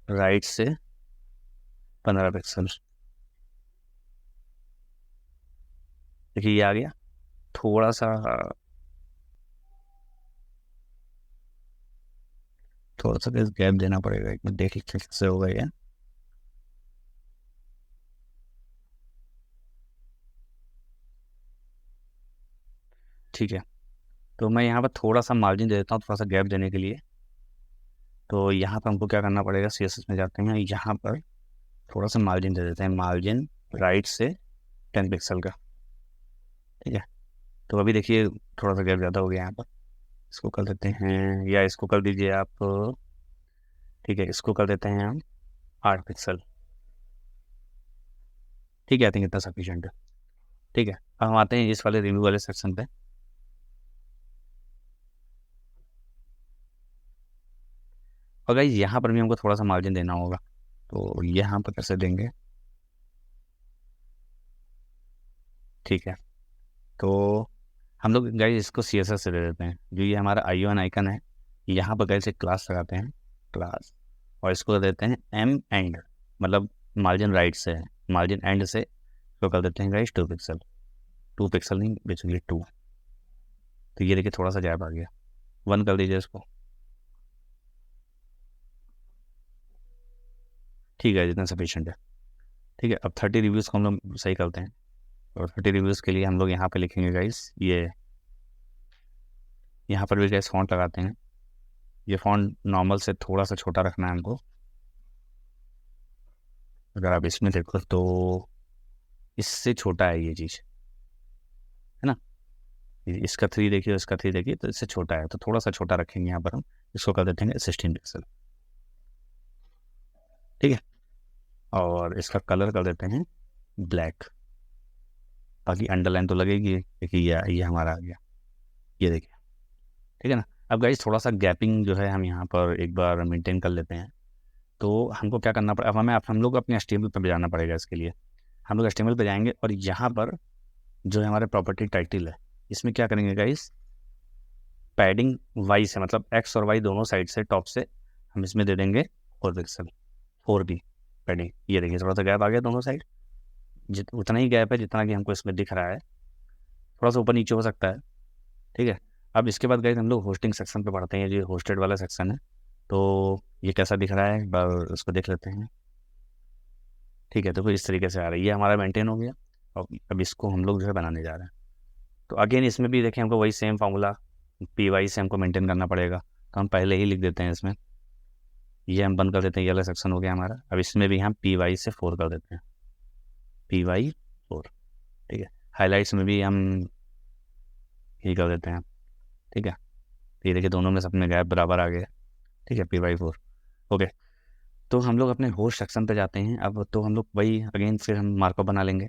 राइट से 15 पिक्सल। देखिए ये आ गया। थोड़ा सा गैप देना पड़ेगा, एक मिनट देख लीजिए कैसे होगा ये। ठीक है, तो मैं यहाँ पर थोड़ा सा मार्जिन दे देता हूँ, थोड़ा सा गैप देने के लिए। तो यहाँ पर हमको क्या करना पड़ेगा, CSS में जाते हैं, यहाँ पर थोड़ा सा मार्जिन दे देते हैं, मार्जिन राइट से 10 पिक्सल का। ठीक है, तो अभी देखिए थोड़ा सा गैप ज़्यादा हो गया यहाँ पर। इसको कर देते हैं, या इसको कर दीजिए आप। ठीक है, इसको कर देते हैं हम 8 पिक्सल। ठीक है, आई थिंक इतना सफिशिएंट है। ठीक है, अब हम आते हैं इस वाले रिव्यू वाले सेक्शन पे। और गाइस यहाँ पर भी हमको थोड़ा सा मार्जिन देना होगा, तो यहाँ पर कैसे देंगे। ठीक है, तो हम लोग गाइस इसको CSS से दे देते हैं। जो ये हमारा आईओन आइकन है, यहाँ पर गाइस एक क्लास लगाते हैं, क्लास, और इसको देते हैं एम एंड, मतलब मार्जिन राइट से है, मार्जिन एंड से इसको कर देते हैं गाइस 2 पिक्सल। 2 पिक्सल नहीं, बेसिकली 2। तो ये देखिए थोड़ा सा गैप आ गया, 1 कर दीजिए इसको। ठीक है, जितना सफिशिएंट है। ठीक है, अब 30 रिव्यूज़ को हम लोग सही करते हैं। और 30 रिव्यूज़ के लिए हम लोग यहाँ पे लिखेंगे गाइस, ये यहाँ पर भी गाइस फॉन्ट लगाते हैं। ये फॉन्ट नॉर्मल से थोड़ा सा छोटा रखना है हमको। अगर आप इसमें देखो तो इससे छोटा है ये चीज़, है ना। इसका 3 देखिए, इसका 3 देखिए, तो इससे छोटा है, तो थोड़ा सा छोटा रखेंगे यहाँ पर हम। इसको कर देते हैं 16 पिक्सल। ठीक है, और इसका कलर कर देते हैं ब्लैक, ताकि अंडरलाइन तो लगेगी। देखिए ये हमारा आ गया, ये देखिए। ठीक है ना। अब गाइस थोड़ा सा गैपिंग जो है हम यहाँ पर एक बार मेंटेन कर लेते हैं। तो हमको क्या करना पड़ेगा, अब हम लोग अपने HTML पर जाना पड़ेगा। इसके लिए हम लोग HTML पे जाएंगे, और यहाँ पर जो है हमारे प्रॉपर्टी टाइटल है, इसमें क्या करेंगे गाइस, पैडिंग वाई से, मतलब X और Y दोनों साइड से, टॉप से हम इसमें दे देंगे 4 पिक्सल, 4B पैडिंग। ये देखिए थोड़ा सा गैप आ गया दोनों साइड, उतना ही गैप है जितना कि हमको इसमें दिख रहा है। थोड़ा सा ऊपर नीचे हो सकता है। ठीक है, अब इसके बाद गाइस हम लोग होस्टिंग सेक्शन पे पढ़ते हैं, जो होस्टेड वाला सेक्शन है। तो ये कैसा दिख रहा है, एक बार उसको देख लेते हैं। ठीक है, तो फिर इस तरीके से आ रहा है, ये हमारा मेंटेन हो गया। और अब इसको हम लोग जो है बनाने जा रहे हैं। तो अगेन इसमें भी देखें, हमको वही सेम फार्मूला PY से हमको मेंटेन करना पड़ेगा। तो हम पहले ही लिख देते हैं इसमें, ये हम बंद कर देते हैं, ये वाला सेक्शन हो गया हमारा। अब इसमें भी हम PY से 4 कर देते हैं, PY 4। ठीक है, हाईलाइट्स में भी हम यही कर देते हैं। ठीक है, तो ये देखिए दोनों में सब में गैप बराबर आ गया। ठीक है, PY 4। ओके, तो हम लोग अपने होस्ट सेक्शन पे जाते हैं। अब तो हम लोग वही अगेन फिर हम मार्कअप बना लेंगे।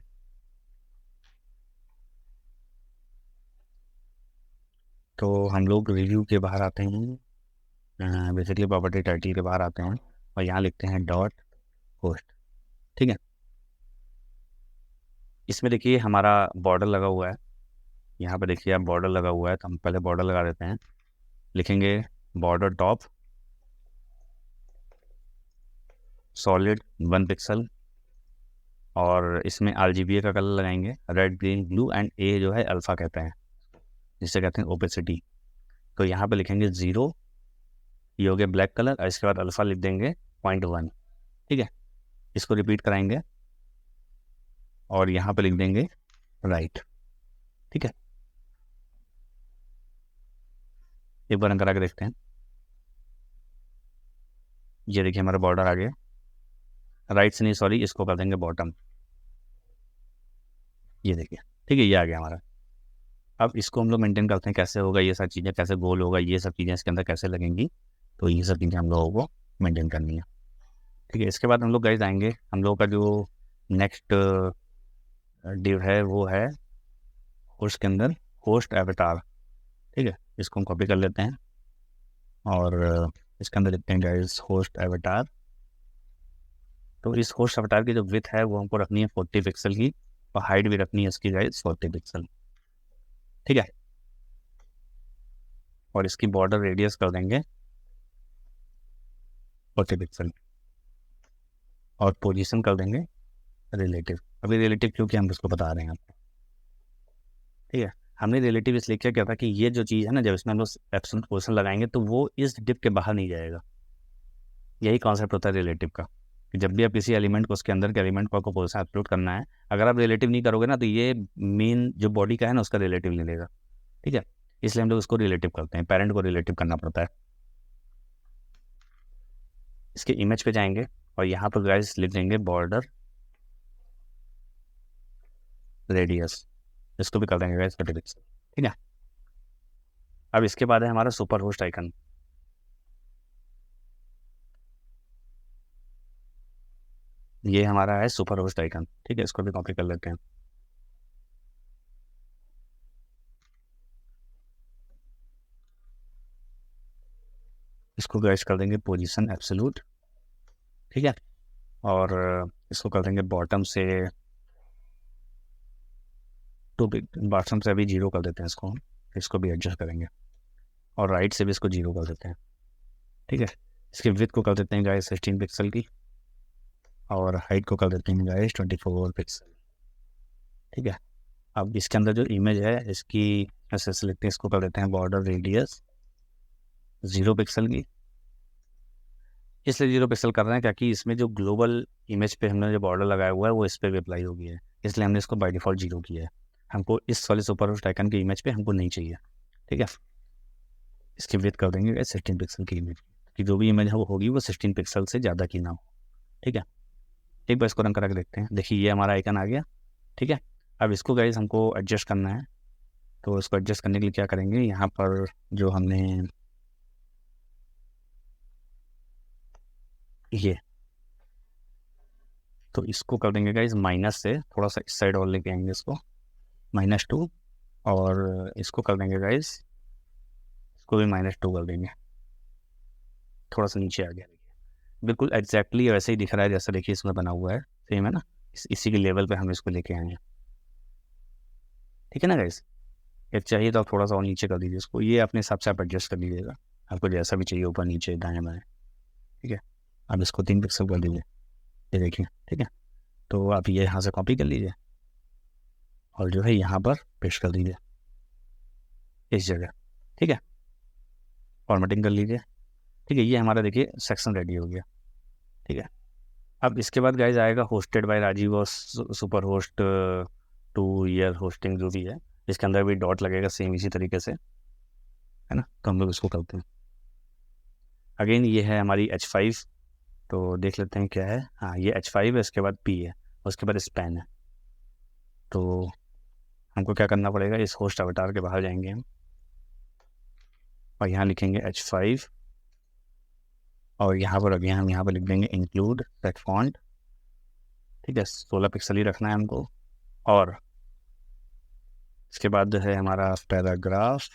तो हम लोग रिव्यू के बाहर आते हैं, बेसिकली प्रॉपर्टी टाइटल के बाहर आते हैं और यहाँ लिखते हैं डॉट होस्ट। ठीक है, इसमें देखिए हमारा बॉर्डर लगा हुआ है, यहाँ पे देखिए आप बॉर्डर लगा हुआ है, तो हम पहले बॉर्डर लगा देते हैं। लिखेंगे बॉर्डर टॉप सॉलिड 1 पिक्सल, और इसमें RGBA का कलर लगाएंगे, रेड ग्रीन ब्लू, एंड ए जो है अल्फ़ा कहते हैं, जिसे कहते हैं ओपेसिटी। तो यहाँ पे लिखेंगे 0, ये हो गया ब्लैक कलर, और इसके बाद अल्फ़ा लिख देंगे 0.1। ठीक है, इसको रिपीट कराएंगे और यहाँ पे लिख देंगे राइट। ठीक है, एक बार अंदर आके देखते हैं। ये देखिए हमारा बॉर्डर आ गया, राइट से नहीं सॉरी, इसको कर देंगे बॉटम। ये देखिए, ठीक है, ये आ गया हमारा। अब इसको हम लोग मेंटेन करते हैं, कैसे होगा ये सब चीज़ें, कैसे गोल होगा, ये सब चीज़ें इसके अंदर कैसे लगेंगी, तो ये सब चीज़ें हम लोगों को मेंटेन करनी है। ठीक है, इसके बाद हम लोग गाइस आएंगे, हम लोग का जो नेक्स्ट डिव है वो है होस्ट के अंदर होस्ट एवेटार। ठीक है, इसको हम कॉपी कर लेते हैं और इसके अंदर लिखते हैं गाइस होस्ट एवेटार। तो इस होस्ट एवेटार की जो विड्थ है वो हमको रखनी है 40 पिक्सल की, और हाइट भी रखनी है इसकी गाइस 40 पिक्सल। ठीक है, और इसकी बॉर्डर रेडियस कर देंगे 40 पिक्सल, और पोजीशन कर देंगे रिलेटिव। अभी रिलेटिव क्योंकि हम इसको बता रहे हैं आपको। ठीक है, हमने रिलेटिव इसलिए क्या किया था कि ये जो चीज़ है ना, जब इसमें हम लोग एब्सोल्यूट पोजीशन लगाएंगे तो वो इस डिप के बाहर नहीं जाएगा। यही कॉन्सेप्ट होता है रिलेटिव का, कि जब भी आप किसी एलिमेंट को, उसके अंदर के एलिमेंट को आपको पोजीशन एब्सोल्यूट करना है, अगर आप रिलेटिव नहीं करोगे ना तो ये मेन जो बॉडी का है ना उसका रिलेटिव ले लेगा। ठीक है, इसलिए हम लोग उसको रिलेटिव करते हैं, पेरेंट को रिलेटिव करना पड़ता है। इसके इमेज पे जाएंगे और यहाँ पर गाइस लिख देंगे बॉर्डर रेडियस, इसको भी कर देंगे गाइस 30 पिक्सल। ठीक है, अब इसके बाद है हमारा सुपर होस्ट आइकन। ये हमारा है सुपर होस्ट आइकन। ठीक है, इसको भी कॉपी कर लेते हैं। इसको गाइस कर देंगे पोजीशन एब्सोल्यूट। ठीक है, और इसको कर देंगे बॉटम से बॉटम से अभी 0 कर देते हैं इसको, इसको भी एडजस्ट करेंगे, और राइट से भी इसको 0 कर देते हैं। ठीक है, इसकी विड्थ को कर देते हैं गाइस 16 पिक्सल की, और हाइट को कर देते हैं गाइस 24 पिक्सल। ठीक है, अब इसके अंदर जो इमेज है इसकी ऐसे सेलेक्ट, इसको कर देते हैं बॉर्डर रेडियस 0 पिक्सल की। इसलिए 0 पिक्सल कर रहे हैं क्योंकि इसमें जो ग्लोबल इमेज पे हमने जो बॉर्डर लगाया हुआ है वो इस पर भी अप्लाई हो गया है, इसलिए हमने इसको बाय डिफ़ॉल्ट 0 किया है। हमको इस वाले सुपर होस्ट आइकन की इमेज पे हमको नहीं चाहिए। ठीक है, इसकी विड्थ कर देंगे 16 पिक्सल की इमेज की, जो भी इमेज है वो होगी वो 16 पिक्सल से ज़्यादा की ना हो। ठीक है, एक बार इसको रन करा के देखते हैं। देखिए ये हमारा आइकन आ गया। ठीक है, अब इसको गाइस हमको एडजस्ट करना है, तो इसको एडजस्ट करने के लिए क्या करेंगे, यहाँ पर जो हमने ये, तो इसको कर देंगे गाइस माइनस से थोड़ा सा इस साइड और लेके आएंगे इसको -2, और इसको कर देंगे गाइस, इसको भी -2 कर देंगे, थोड़ा सा नीचे आ गया। देखिए बिल्कुल एग्जैक्टली वैसे ही दिख रहा है जैसा देखिए इसमें बना हुआ है, सेम है ना, इसी के लेवल पे हम इसको लेके आए हैं। ठीक है ना गाइस, एक चाहिए तो आप थोड़ा सा और नीचे कर दीजिए इसको, ये अपने हिसाब से आप एडजस्ट कर लीजिएगा, आपको जैसा भी चाहिए, ऊपर नीचे दाएं बाएं। ठीक है, अब इसको 3 पिक्सल कर दीजिए, ये देखिए। ठीक है, तो आप ये यहाँ से कॉपी कर लीजिए और जो है यहाँ पर पेस्ट कर दीजिए इस जगह। ठीक है, फॉर्मेटिंग कर लीजिए। ठीक है, ये हमारा देखिए सेक्शन रेडी हो गया। ठीक है, अब इसके बाद गाइज आएगा होस्टेड बाय राजीव और सुपर होस्ट 2 ईयर होस्टिंग जो भी है, इसके अंदर भी डॉट लगेगा सेम इसी तरीके से, है ना, तो हम लोग इसको करते हैं। अगेन ये है हमारी H5, तो देख लेते हैं क्या है। हाँ, ये H5 है, इसके बाद P है, उसके बाद स्पैन है। तो हमको क्या करना पड़ेगा, इस होस्ट अवतार के बाहर जाएंगे हम और यहाँ लिखेंगे H5, और यहाँ पर अभी हम यहाँ पर लिख देंगे इंक्लूड सेट फॉन्ट। ठीक है, 16 पिक्सल ही रखना है हमको, और इसके बाद जो है हमारा पैराग्राफ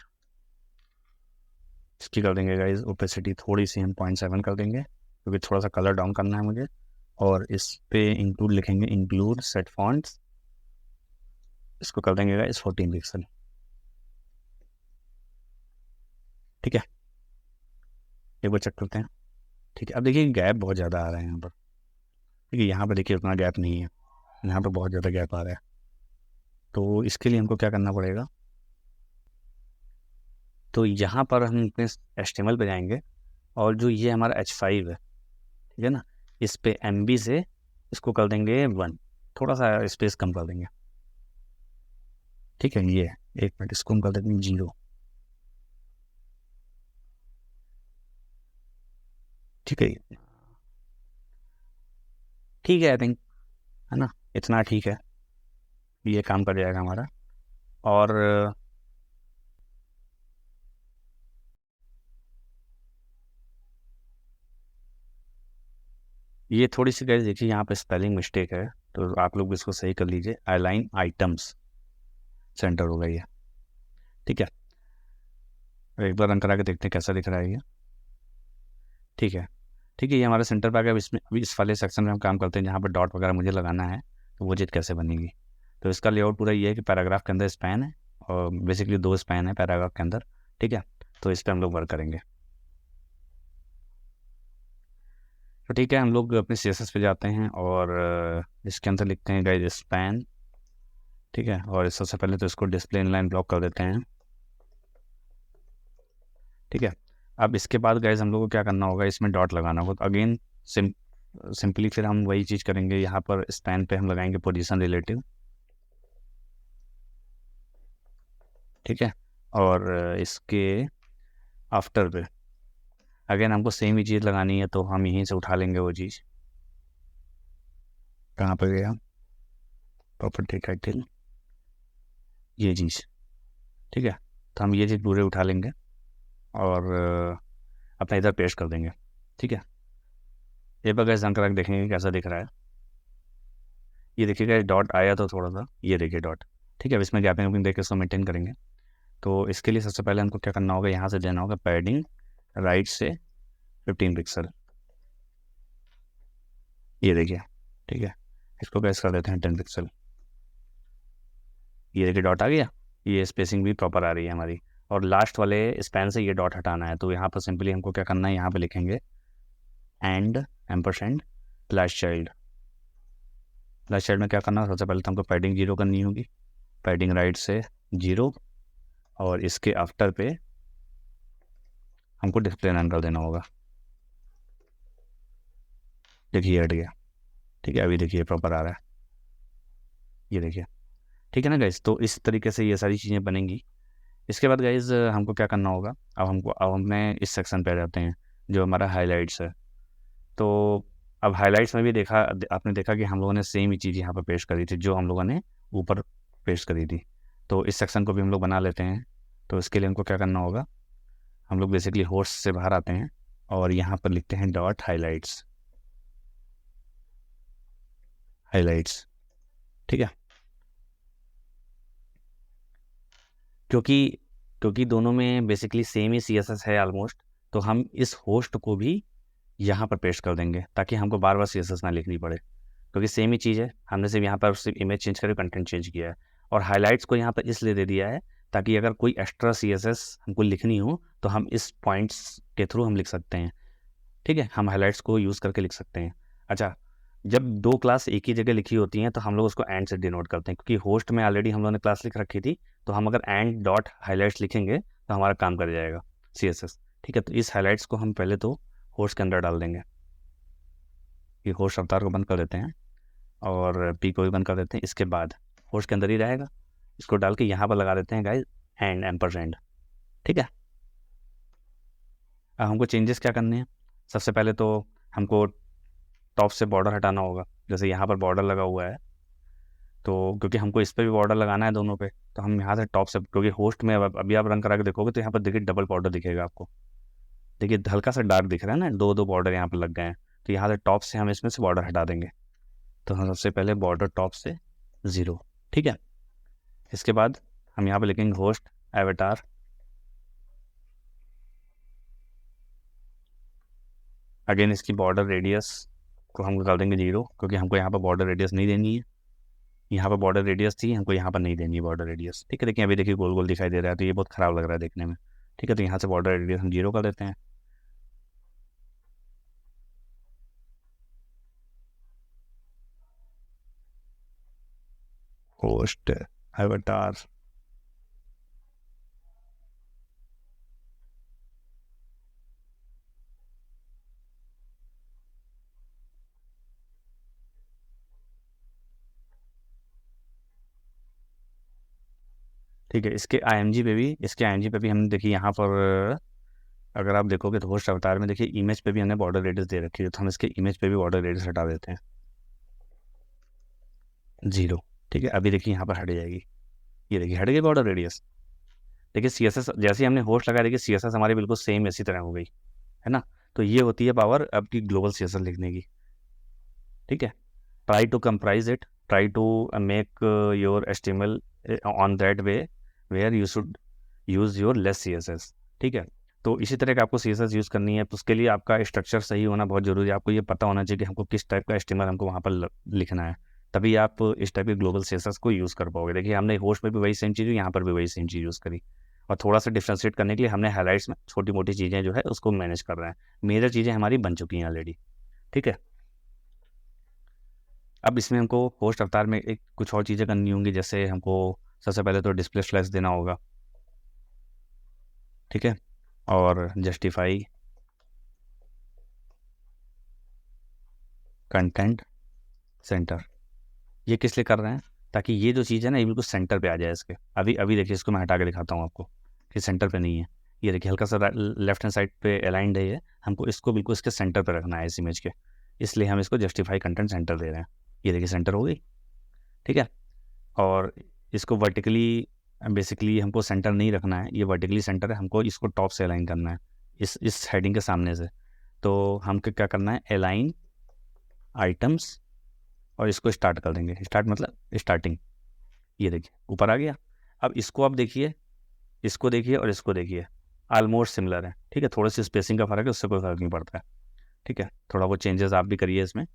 इसकी कर देंगे गाइज ओपेसिटी थोड़ी सी हम 0.7 कर देंगे, क्योंकि थोड़ा सा कलर डाउन करना है मुझे। और इस पे इंक्लूड लिखेंगे, इंक्लूड सेट फॉन्ट्स, इसको कर देंगे गाइज 14 पिक्सल। ठीक है, एक बार चेक करते हैं। ठीक है, अब देखिए गैप बहुत ज़्यादा आ रहा है यहाँ पर। ठीक है, यहाँ पर देखिए उतना गैप नहीं है, यहाँ पर बहुत ज़्यादा गैप आ रहा है। तो इसके लिए हमको क्या करना पड़ेगा, तो यहाँ पर हम अपने HTML पे जाएंगे, और जो ये हमारा H5 है, ठीक है ना, इस पे MB से इसको कर देंगे 1, थोड़ा सा स्पेस कम कर देंगे। ठीक है, ये 1 मिनट, इसको हम कर देते हैं 0। ठीक है, ठीक है, आई थिंक, है ना, इतना ठीक है, ये काम कर जाएगा हमारा। और ये थोड़ी सी गाइस देखिए यहाँ पे स्पेलिंग मिस्टेक है, तो आप लोग इसको सही कर लीजिए। अलाइन आइटम्स सेंटर होगा ये। ठीक है, एक बार रन करा के देखते हैं कैसा दिख रहा है ये। ठीक है, ठीक है, ये हमारा सेंटर पे आ गया। अब इसमें अभी इस वाले सेक्शन में हम काम करते हैं जहाँ पर डॉट वगैरह मुझे लगाना है, तो वो चीज़ कैसे बनेगी। तो इसका लेआउट पूरा ये है कि पैराग्राफ के अंदर स्पैन है, और बेसिकली 2 स्पैन है पैराग्राफ के अंदर। ठीक है, तो इस पर हम लोग वर्क करेंगे। तो ठीक है, हम लोग अपने CSS पे जाते हैं, और इसके अंदर लिखते हैं गाइस स्पैन। ठीक है, और सबसे पहले तो इसको डिस्प्ले इनलाइन ब्लॉक कर देते हैं। ठीक है, अब इसके बाद गाइस हम लोग को क्या करना होगा, इसमें डॉट लगाना होगा। तो अगेन सिंपली फिर हम वही चीज़ करेंगे, यहाँ पर स्पैन पे हम लगाएंगे पोजीशन रिलेटिव। ठीक है, और इसके आफ्टर पे अगेन हमको सेम ही चीज़ लगानी है, तो हम यहीं से उठा लेंगे वो चीज़। कहाँ पर गया, प्रॉपर्टी टाइटल, ये चीज़। ठीक है, तो हम ये चीज़ पूरे उठा लेंगे, और अपना इधर पेस्ट कर देंगे। ठीक है, ये पर गैस करा के देखेंगे कैसा दिख रहा है। ये देखिएगा डॉट आया तो थोड़ा सा, ये देखिए डॉट। ठीक है, अब इसमें गैपिंग वैपिंग देकर इसको मेंटेन करेंगे। तो इसके लिए सबसे पहले हमको क्या करना होगा, यहाँ से देना होगा पैडिंग राइट से 15 पिक्सल, ये देखिए। ठीक है, इसको गैस कर देते हैं 10 पिक्सल। ये देखिए डॉट आ गया, ये स्पेसिंग भी प्रॉपर आ रही है हमारी। और लास्ट वाले स्पैन से ये डॉट हटाना है, तो यहाँ पर सिंपली हमको क्या करना है, यहाँ पे लिखेंगे and ampersand plus child. Plus child में क्या करना है, सबसे पहले तो हमको पैडिंग 0 करनी होगी, पैडिंग राइट से 0, और इसके आफ्टर पे हमको डिस्प्ले नन कर देना होगा। देखिए हट गया। ठीक है, अभी देखिए प्रॉपर आ रहा है, ये देखिए। ठीक है ना गाइज, तो इस तरीके से ये सारी चीज़ें बनेंगी। इसके बाद गाइज हमको क्या करना होगा, अब हमने इस सेक्शन पे आ जाते हैं जो हमारा हाईलाइट्स है। तो अब हाईलाइट्स में भी आपने देखा कि हम लोगों ने सेम ही चीज़ यहाँ पर पेश करी थी जो हम लोगों ने ऊपर पेश करी थी। तो इस सेक्शन को भी हम लोग बना लेते हैं। तो इसके लिए हमको क्या करना होगा, हम लोग बेसिकली होस्ट से बाहर आते हैं, और यहाँ पर लिखते हैं डॉट हाईलाइट्स, हाईलाइट्स। ठीक है, क्योंकि क्योंकि दोनों में बेसिकली सेम ही CSS है ऑलमोस्ट, तो हम इस होस्ट को भी यहाँ पर पेस्ट कर देंगे ताकि हमको बार बार CSS ना लिखनी पड़े, क्योंकि सेम ही चीज़ है। हमने सिर्फ यहाँ पर सिर्फ इमेज चेंज करके कंटेंट चेंज किया है। और हाइलाइट्स को यहाँ पर इसलिए दे दिया है ताकि अगर कोई एक्स्ट्रा CSS हमको लिखनी हो तो हम इस पॉइंट्स के थ्रू हम लिख सकते हैं। ठीक है, हम हाइलाइट्स को यूज़ करके लिख सकते हैं। अच्छा, जब 2 क्लास एक ही जगह लिखी होती हैं तो हम लोग उसको एंड से डिनोट करते हैं, क्योंकि होस्ट में ऑलरेडी हम लोगों ने क्लास लिख रखी थी। तो हम अगर एंड डॉट हाईलाइट्स लिखेंगे तो हमारा काम कर जाएगा CSS। ठीक है, तो इस हाईलाइट्स को हम पहले तो होस्ट के अंदर डाल देंगे। ये होस्ट अवतार को बंद कर देते हैं, और P को भी बंद कर देते हैं। इसके बाद होस्ट के अंदर ही रहेगा, इसको डाल के यहाँ पर लगा देते हैं गाइस एंड एम्परसेंड। ठीक है, अब हमको चेंजेस क्या करने हैं, सबसे पहले तो हमको टॉप से बॉर्डर हटाना होगा। जैसे यहाँ पर बॉर्डर लगा हुआ है, तो क्योंकि हमको इस पर भी बॉर्डर लगाना है दोनों पे, तो हम यहाँ से टॉप से, क्योंकि होस्ट में अभी आप रन करा के देखोगे तो यहाँ पर देखिए डबल बॉर्डर दिखेगा आपको। देखिए हल्का सा डार्क दिख रहा है ना, 2 बॉर्डर यहाँ पर लग गए हैं। तो यहाँ से टॉप से हम इसमें से बॉर्डर हटा देंगे। तो हम सबसे पहले बॉर्डर टॉप से 0। ठीक है, इसके बाद हम यहाँ पे लिखेंगे होस्ट एवेटार अगेन इसकी बॉर्डर रेडियस को हम कर देंगे 0, क्योंकि हमको यहाँ पर बॉर्डर रेडियस नहीं देनी है। यहाँ पर बॉर्डर रेडियस थी, हमको यहाँ पर नहीं देनी है बॉर्डर रेडियस। ठीक है, देखिए अभी देखिए गोल गोल दिखाई दे रहा है, तो ये बहुत ख़राब लग रहा है देखने में। ठीक है, तो यहाँ से बॉर्डर रेडियस हम 0 कर देते हैं। होस्ट एवटार, ठीक है। इसके आईएमजी पे भी हमने देखिए यहाँ पर अगर आप देखोगे तो होस्ट अवतार में देखिए इमेज पे भी हमने बॉर्डर रेडियस दे रखी है, तो हम इसके इमेज पे भी बॉर्डर रेडियस हटा देते हैं 0। ठीक है, अभी देखिए यहाँ पर हट जाएगी, ये देखिए हट गई बॉर्डर रेडियस। देखिए CSS जैसे ही हमने होस्ट लगाया, देखिए CSS हमारी बिल्कुल सेम इसी तरह हो गई, है ना। तो ये होती है पावर आपकी ग्लोबल CSS लिखने की। ठीक है, try to comprise it, try to make your HTML on that way where you should use your less CSS। ठीक है, तो इसी तरह का आपको CSS यूज़ करनी है, तो उसके लिए आपका स्ट्रक्चर सही होना बहुत ज़रूरी है। आपको ये पता होना चाहिए कि हमको किस टाइप का HTML हमको वहाँ पर लिखना है, तभी आप इस टाइप के ग्लोबल CSS को यूज़ कर पाओगे। देखिए हमने होस्ट में भी वही सेम चीज़, यहाँ पर भी वही सेम चीज़ यूज़ करी, और थोड़ा सा डिफ्रेंशिएट करने के लिए हमने हाइलाइट्स में छोटी मोटी चीज़ें जो है उसको मैनेज कर रहे हैं। मेजर चीज़ें हमारी बन चुकी हैं ऑलरेडी। ठीक है, अब इसमें हमको होस्ट अवतार में एक कुछ और चीज़ें करनी होंगी, जैसे हमको सबसे पहले तो डिस्प्ले फ्लैश देना होगा। ठीक है, और जस्टिफाई कंटेंट सेंटर, ये किस लिए कर रहे हैं, ताकि ये जो चीज़ है ना ये बिल्कुल सेंटर पे आ जाए इसके। अभी अभी देखिए इसको मैं हटा के दिखाता हूँ आपको कि सेंटर पे नहीं है। ये देखिए हल्का सा लेफ्ट हैंड साइड पे अलाइंड है ये, हमको इसको बिल्कुल इसके सेंटर पे रखना है इस इमेज के, इसलिए हम इसको जस्टिफाई कंटेंट सेंटर दे रहे हैं। ये देखिए सेंटर हो गई। ठीक है, और इसको वर्टिकली बेसिकली हमको सेंटर नहीं रखना है, ये वर्टिकली सेंटर है, हमको इसको टॉप से अलाइन करना है इस हेडिंग के सामने से। तो हमको क्या करना है, अलाइन आइटम्स, और इसको स्टार्ट कर देंगे, स्टार्ट मतलब स्टार्टिंग। ये देखिए ऊपर आ गया। अब इसको आप देखिए, इसको देखिए और इसको देखिए, ऑलमोस्ट सिमिलर है। ठीक है, थोड़ी सी स्पेसिंग का फर्क है, उससे कोई फर्क नहीं पड़ता है। ठीक है, थोड़ा बहुत चेंजेस आप भी करिए इसमें।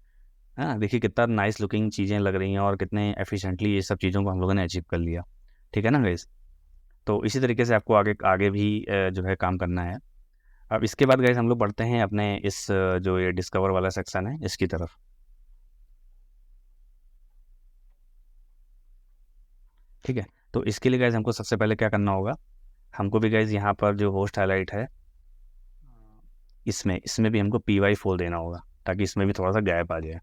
हाँ देखिए कितना नाइस लुकिंग चीज़ें लग रही हैं, और कितने एफिशिएंटली ये सब चीज़ों को हम लोगों ने अचीव कर लिया। ठीक है ना गाइस, तो इसी तरीके से आपको आगे आगे भी जो है काम करना है। अब इसके बाद गाइस हम लोग बढ़ते हैं अपने इस जो ये डिस्कवर वाला सेक्शन है इसकी तरफ। ठीक है, तो इसके लिए गाइस हमको सबसे पहले क्या करना होगा, हमको भी गाइस यहाँ पर जो होस्ट हाईलाइट है इसमें इसमें भी हमको py4 देना होगा, ताकि इसमें भी थोड़ा सा गैप आ जाए।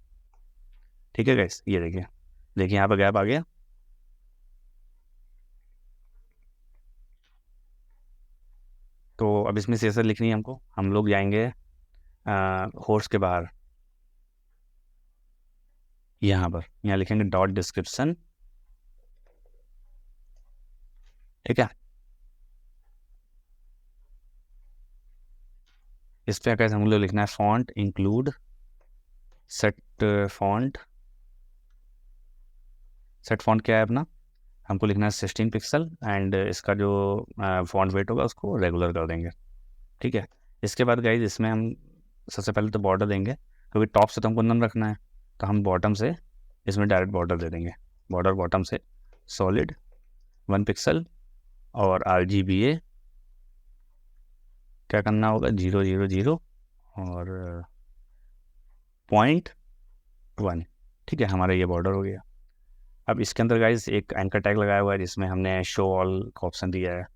ठीक है गाइस, ये देखिए देखिए यहाँ पर गैप आ गया। तो अब इसमें CSS लिखनी है हमको, हम लोग जाएंगे होस्ट के बाहर, यहाँ पर यहाँ लिखेंगे डॉट डिस्क्रिप्शन। ठीक है, इस पर कैसे हम लोग लिखना है, font include set font. Set font क्या है अपना, हमको लिखना है 16 पिक्सल, एंड इसका जो फॉन्ट वेट होगा उसको रेगुलर कर देंगे। ठीक है, इसके बाद गाइज इसमें हम सबसे पहले तो बॉर्डर देंगे, क्योंकि टॉप से तो हमको नन रखना है, तो हम बॉटम से इसमें डायरेक्ट बॉर्डर दे देंगे। बॉर्डर बॉटम से सॉलिड 1 पिक्सल, और RGBA क्या करना होगा 000 और 0.1। ठीक है, हमारा ये बॉर्डर हो गया। अब इसके अंदर गाइज एक एंकर टैग लगाया हुआ है, जिसमें हमने शो ऑल का ऑप्शन दिया है।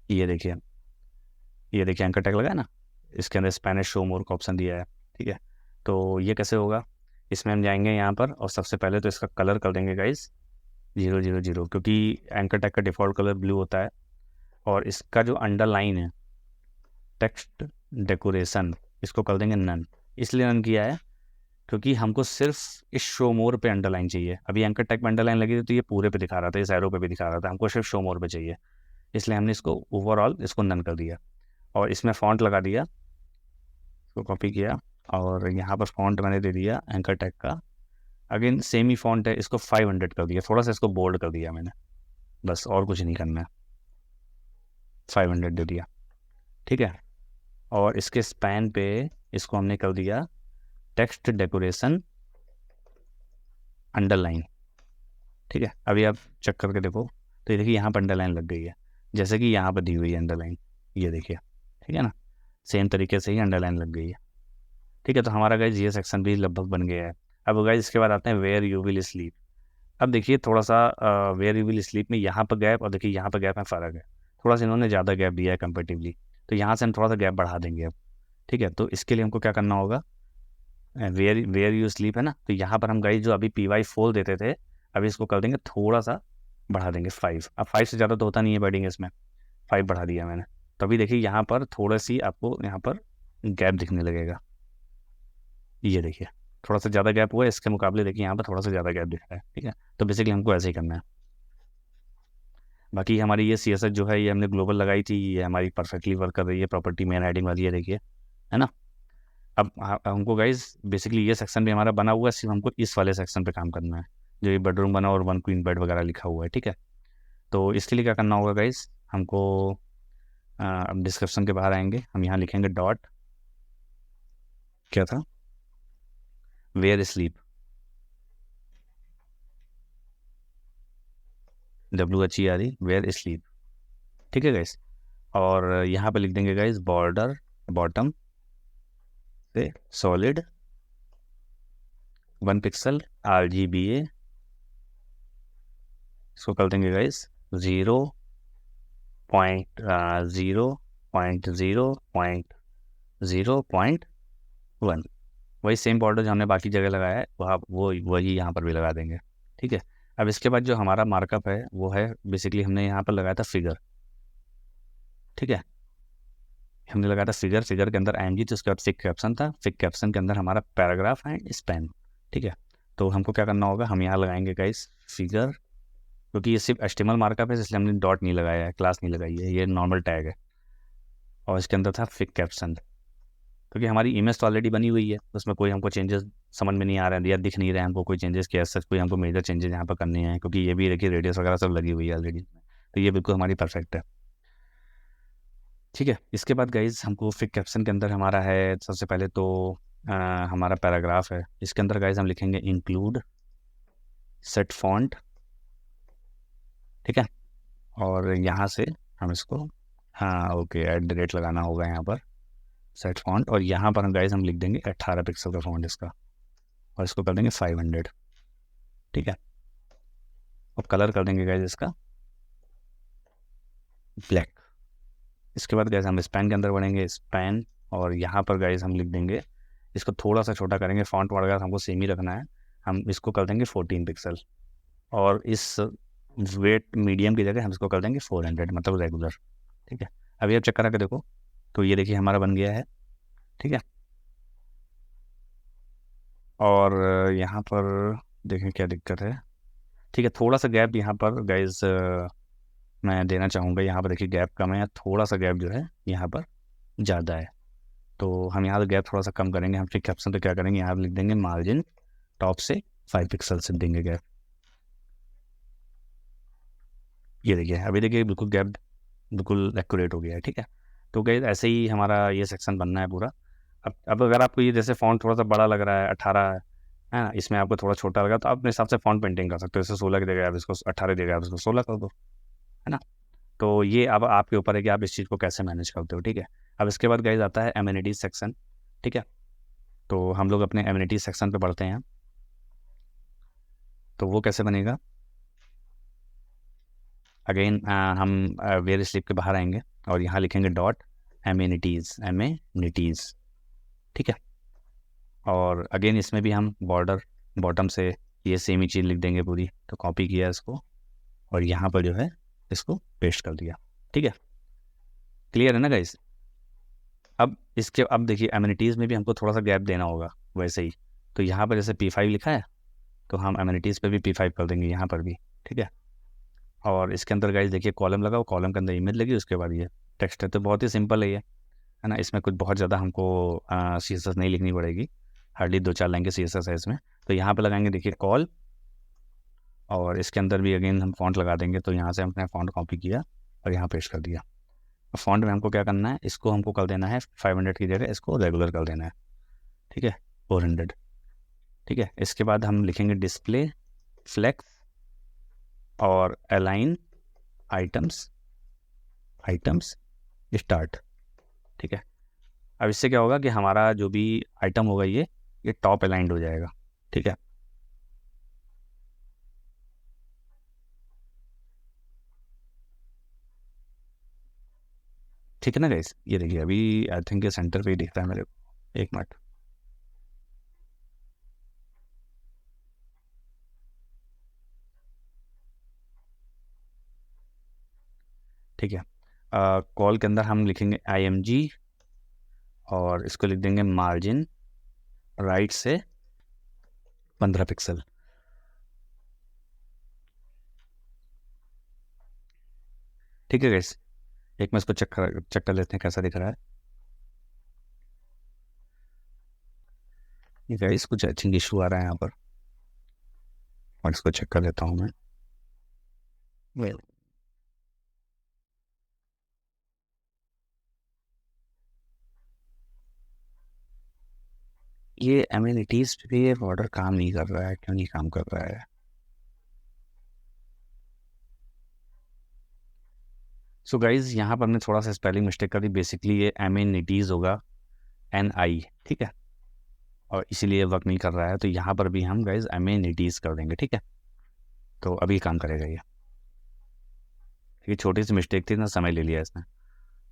ये देखिए एंकर टैग लगा है ना, इसके अंदर स्पेनिश शो मोर का ऑप्शन दिया है। ठीक है, तो ये कैसे होगा, इसमें हम जाएंगे यहाँ पर, और सबसे पहले तो इसका कलर कर देंगे गाइज 000, क्योंकि एंकर टैग का डिफ़ॉल्ट कलर ब्लू होता है। और इसका जो अंडरलाइन है टेक्स्ट डेकोरेशन, इसको कर देंगे नन। इसलिए नन किया है क्योंकि हमको सिर्फ इस शो मोर पे अंडरलाइन चाहिए। अभी एंकर टैग पे अंडरलाइन लगी थी तो ये पूरे पे दिखा रहा था, इस एरो पे भी दिखा रहा था, हमको सिर्फ शो मोर पे चाहिए, इसलिए हमने इसको ओवरऑल इसको नन कर दिया। और इसमें फॉन्ट लगा दिया, इसको कॉपी किया, और यहाँ पर फॉन्ट मैंने दे दिया एंकर टैग का, अगेन सेम ही फॉन्ट है, इसको 500 कर दिया, थोड़ा सा इसको बोल्ड कर दिया मैंने, बस और कुछ नहीं करना है, 500 दे दिया। ठीक है, और इसके स्पैन पे इसको हमने कर दिया टेक्स्ट डेकोरेशन अंडरलाइन। ठीक है, अभी आप चेक करके देखो तो ये देखिए यहाँ पर अंडरलाइन लग गई है, जैसे कि यहाँ पर दी हुई है अंडरलाइन, ये देखिए, ठीक है ना, सेम तरीके से ही अंडरलाइन लग गई है। ठीक है, तो हमारा गाइज ये सेक्शन भी लगभग बन गया है। अब गाइज इसके बाद आते हैं वेयर यू विल स्लीप। अब देखिए थोड़ा सा वेयर यू विल स्लीप में यहाँ पर गैप और देखिए यहाँ पर गैप में फ़र्क है, थोड़ा सा इन्होंने ज़्यादा गैप दिया है कंपेटिवली, तो यहाँ से हम थोड़ा सा गैप बढ़ा देंगे अब। ठीक है, तो इसके लिए हमको क्या करना होगा, वेयर यू स्लीप है ना, तो यहाँ पर हम गाइज जो अभी py4 देते थे, अभी इसको कर देंगे थोड़ा सा बढ़ा देंगे 5। अब 5 से ज़्यादा तो होता नहीं है बैडिंग इसमें, 5 बढ़ा दिया मैंने। तो अभी देखिए यहाँ पर थोड़ा सी आपको यहाँ पर गैप दिखने लगेगा, ये देखिए थोड़ा सा ज़्यादा गैप हुआ है इसके मुकाबले, देखिए यहाँ पर थोड़ा सा ज़्यादा गैप दिख रहा है। ठीक है, तो बेसिकली हमको ऐसे ही करना है। बाकी हमारी ये CSS जो है ये हमने ग्लोबल लगाई थी, ये हमारी परफेक्टली वर्क कर रही है, प्रॉपर्टी मेन हेडिंग वाली है, देखिए, है ना। अब हमको गाइज बेसिकली ये सेक्शन भी हमारा बना हुआ है, सिर्फ हमको इस वाले सेक्शन पे काम करना है, जो ये बेडरूम बना और 1 क्वीन बेड वगैरह लिखा हुआ है। ठीक है, तो इसके लिए क्या करना होगा गाइज, हमको अब डिस्क्रिप्शन के बाहर आएंगे, हम यहाँ लिखेंगे डॉट, क्या था, where sleep, WHERE, where sleep. ठीक है गाइज, और यहाँ पे लिख देंगे गाइज बॉर्डर बॉटम से सॉलिड 1 पिक्सल RGBA, इसको कर देंगे गाइज 0.0.0.1, वही सेम बॉर्डर जो हमने बाकी जगह लगाया है वहाँ वही यहाँ पर भी लगा देंगे। ठीक है, अब इसके बाद जो हमारा मार्कअप है वो है बेसिकली हमने यहाँ पर लगाया था फिगर। ठीक है, हमने लगाया था फिगर, फिगर के अंदर IMG, तो उसके बाद फिक कैप्शन था, फिक कैप्शन के अंदर हमारा पैराग्राफ एंड स्पैन। ठीक है, तो हमको क्या करना होगा, हम यहाँ लगाएंगे गाइस फिगर, क्योंकि ये सिर्फ HTML मार्कअप है इसलिए हमने डॉट नहीं लगाया है, क्लास नहीं लगाई है, ये नॉर्मल टैग है। और इसके अंदर था फिक कैप्शन, क्योंकि हमारी इमेज तो ऑलरेडी बनी हुई है, उसमें कोई हमको चेंजेस समझ में नहीं आ रहे हैं या दिख नहीं रहे हैं हमको कोई चेंजेस, कि सच कोई हमको मेजर चेंजेस यहाँ पर करने हैं, क्योंकि ये भी देखिए रेडियस वगैरह सब लगी हुई है ऑलरेडी, तो ये बिल्कुल हमारी परफेक्ट है। ठीक है, इसके बाद गाइज हमको फिक कैप्शन के अंदर हमारा है सबसे पहले तो हमारा पैराग्राफ है, इसके अंदर गाइज हम लिखेंगे इंक्लूड सेट फॉन्ट। ठीक है, और यहाँ से हम इसको, हाँ ओके, @ लगाना होगा यहाँ पर सेट फॉन्ट, और यहाँ पर हम गाइज हम लिख देंगे 18 पिक्सल का फॉन्ट इसका, और इसको कर देंगे 500। ठीक है, अब कलर कर देंगे गाइज इसका ब्लैक। इसके बाद गाइज हम स्पैन के अंदर बढ़ेंगे, स्पैन, और यहाँ पर गाइज हम लिख देंगे, इसको थोड़ा सा छोटा करेंगे, फॉन्ट वगैरह हमको सेम ही रखना है, हम इसको कर देंगे 14 पिक्सल, और इस वेट मीडियम की जगह हम इसको कर देंगे 400, मतलब रेगुलर। ठीक है, अभी आप चेक करा के देखो, तो ये देखिए हमारा बन गया है। ठीक है, और यहाँ पर देखें क्या दिक्कत है। ठीक है, थोड़ा सा गैप यहाँ पर गाइज मैं देना चाहूँगा, यहाँ पर देखिए गैप कम है, थोड़ा सा गैप जो है यहाँ पर ज़्यादा है, तो हम यहाँ पर गैप थोड़ा सा कम करेंगे। हम फिर कैप्शन तो क्या करेंगे, यहाँ पर लिख देंगे मार्जिन टॉप से 5 पिक्सल से देंगे गैप। ये देखिए अभी देखिए बिल्कुल गैप बिल्कुल एक्यूरेट हो गया है। ठीक है, तो गाइस ऐसे ही हमारा ये सेक्शन बनना है पूरा। अब अगर आपको ये जैसे फ़ॉन्ट थोड़ा सा बड़ा लग रहा है, 18 है ना, इसमें आपको थोड़ा छोटा लगा, तो आप अपने हिसाब से फ़ॉन्ट पेंटिंग कर सकते हो, जैसे 16 की जगह आप इसको 18 देगा, आप इसको 16 कर दो, है ना। तो ये अब आपके ऊपर है कि आप इस चीज़ को कैसे मैनेज करते हो। ठीक है, अब इसके बाद गाइस आता है एमिनिटीज सेक्शन। ठीक है, तो हम लोग अपने एमिनिटीज सेक्शन पे बढ़ते हैं, तो वो कैसे बनेगा, अगेन हम वेयर स्लिप के बाहर आएंगे और यहाँ लिखेंगे डॉट एमिनिटीज़। ठीक है, और अगेन इसमें भी हम बॉर्डर बॉटम से ये सेम ही चीज़ लिख देंगे पूरी, तो कॉपी किया इसको और यहाँ पर जो है इसको पेस्ट कर दिया। ठीक है, क्लियर है ना गाइस। अब देखिए एमिनिटीज़ में भी हमको थोड़ा सा गैप देना होगा वैसे ही, तो यहाँ पर जैसे P5 लिखा है तो हम एमिनिटीज़ पे भी P5 कर देंगे यहाँ पर भी। ठीक है, और इसके अंदर गाइस देखिए कॉलम लगाओ, कॉलम के अंदर इमेज लगी, उसके बाद ये टेक्स्ट है, तो बहुत ही सिंपल है ये, है ना। इसमें कुछ बहुत ज़्यादा हमको CSS नहीं लिखनी पड़ेगी, हार्डली 2-4 लाइन के CSS है इसमें। तो यहाँ पे लगाएंगे देखिए कॉल, और इसके अंदर भी अगेन हम फॉन्ट लगा देंगे, तो यहाँ से हमने फॉन्ट कॉपी किया और यहाँ पेस्ट कर दिया। फॉन्ट में हमको क्या करना है, इसको हमको कर देना है 500 की जगह इसको रेगुलर कर देना है, ठीक है, 400, ठीक है। इसके बाद हम लिखेंगे डिस्प्ले फ्लेक्स और अलाइन आइटम्स स्टार्ट, ठीक है। अब इससे क्या होगा कि हमारा जो भी आइटम होगा ये टॉप अलाइंड हो जाएगा, ठीक है। ठीक है ना गाइस, ये देखिए अभी आई थिंक ये सेंटर पे ही दिख रहा है मेरे को, एक मिनट। ठीक है, कॉल के अंदर हम लिखेंगे IMG और इसको लिख देंगे मार्जिन राइट से 15 पिक्सल, ठीक है गाइस। एक मैं इसको चेक कर लेते हैं कैसा दिख रहा है। ये गाइस कुछ आई थिंक इशू आ रहा है यहाँ पर, और इसको चेक कर लेता हूँ मैं। Well, ये एम्यूनिटीज पे भी ये बॉर्डर काम नहीं कर रहा है, क्यों नहीं काम कर रहा है? सो गाइज यहाँ पर हमने थोड़ा सा स्पेलिंग मिस्टेक कर दी, बेसिकली ये एम्यूनिटीज होगा NI, ठीक है, और इसीलिए ये वर्क नहीं कर रहा है। तो यहाँ पर भी हम गाइज एम्यूनिटीज कर देंगे, ठीक है, तो अभी काम करेगा ये छोटी सी मिस्टेक थी ना, समय ले लिया इसने,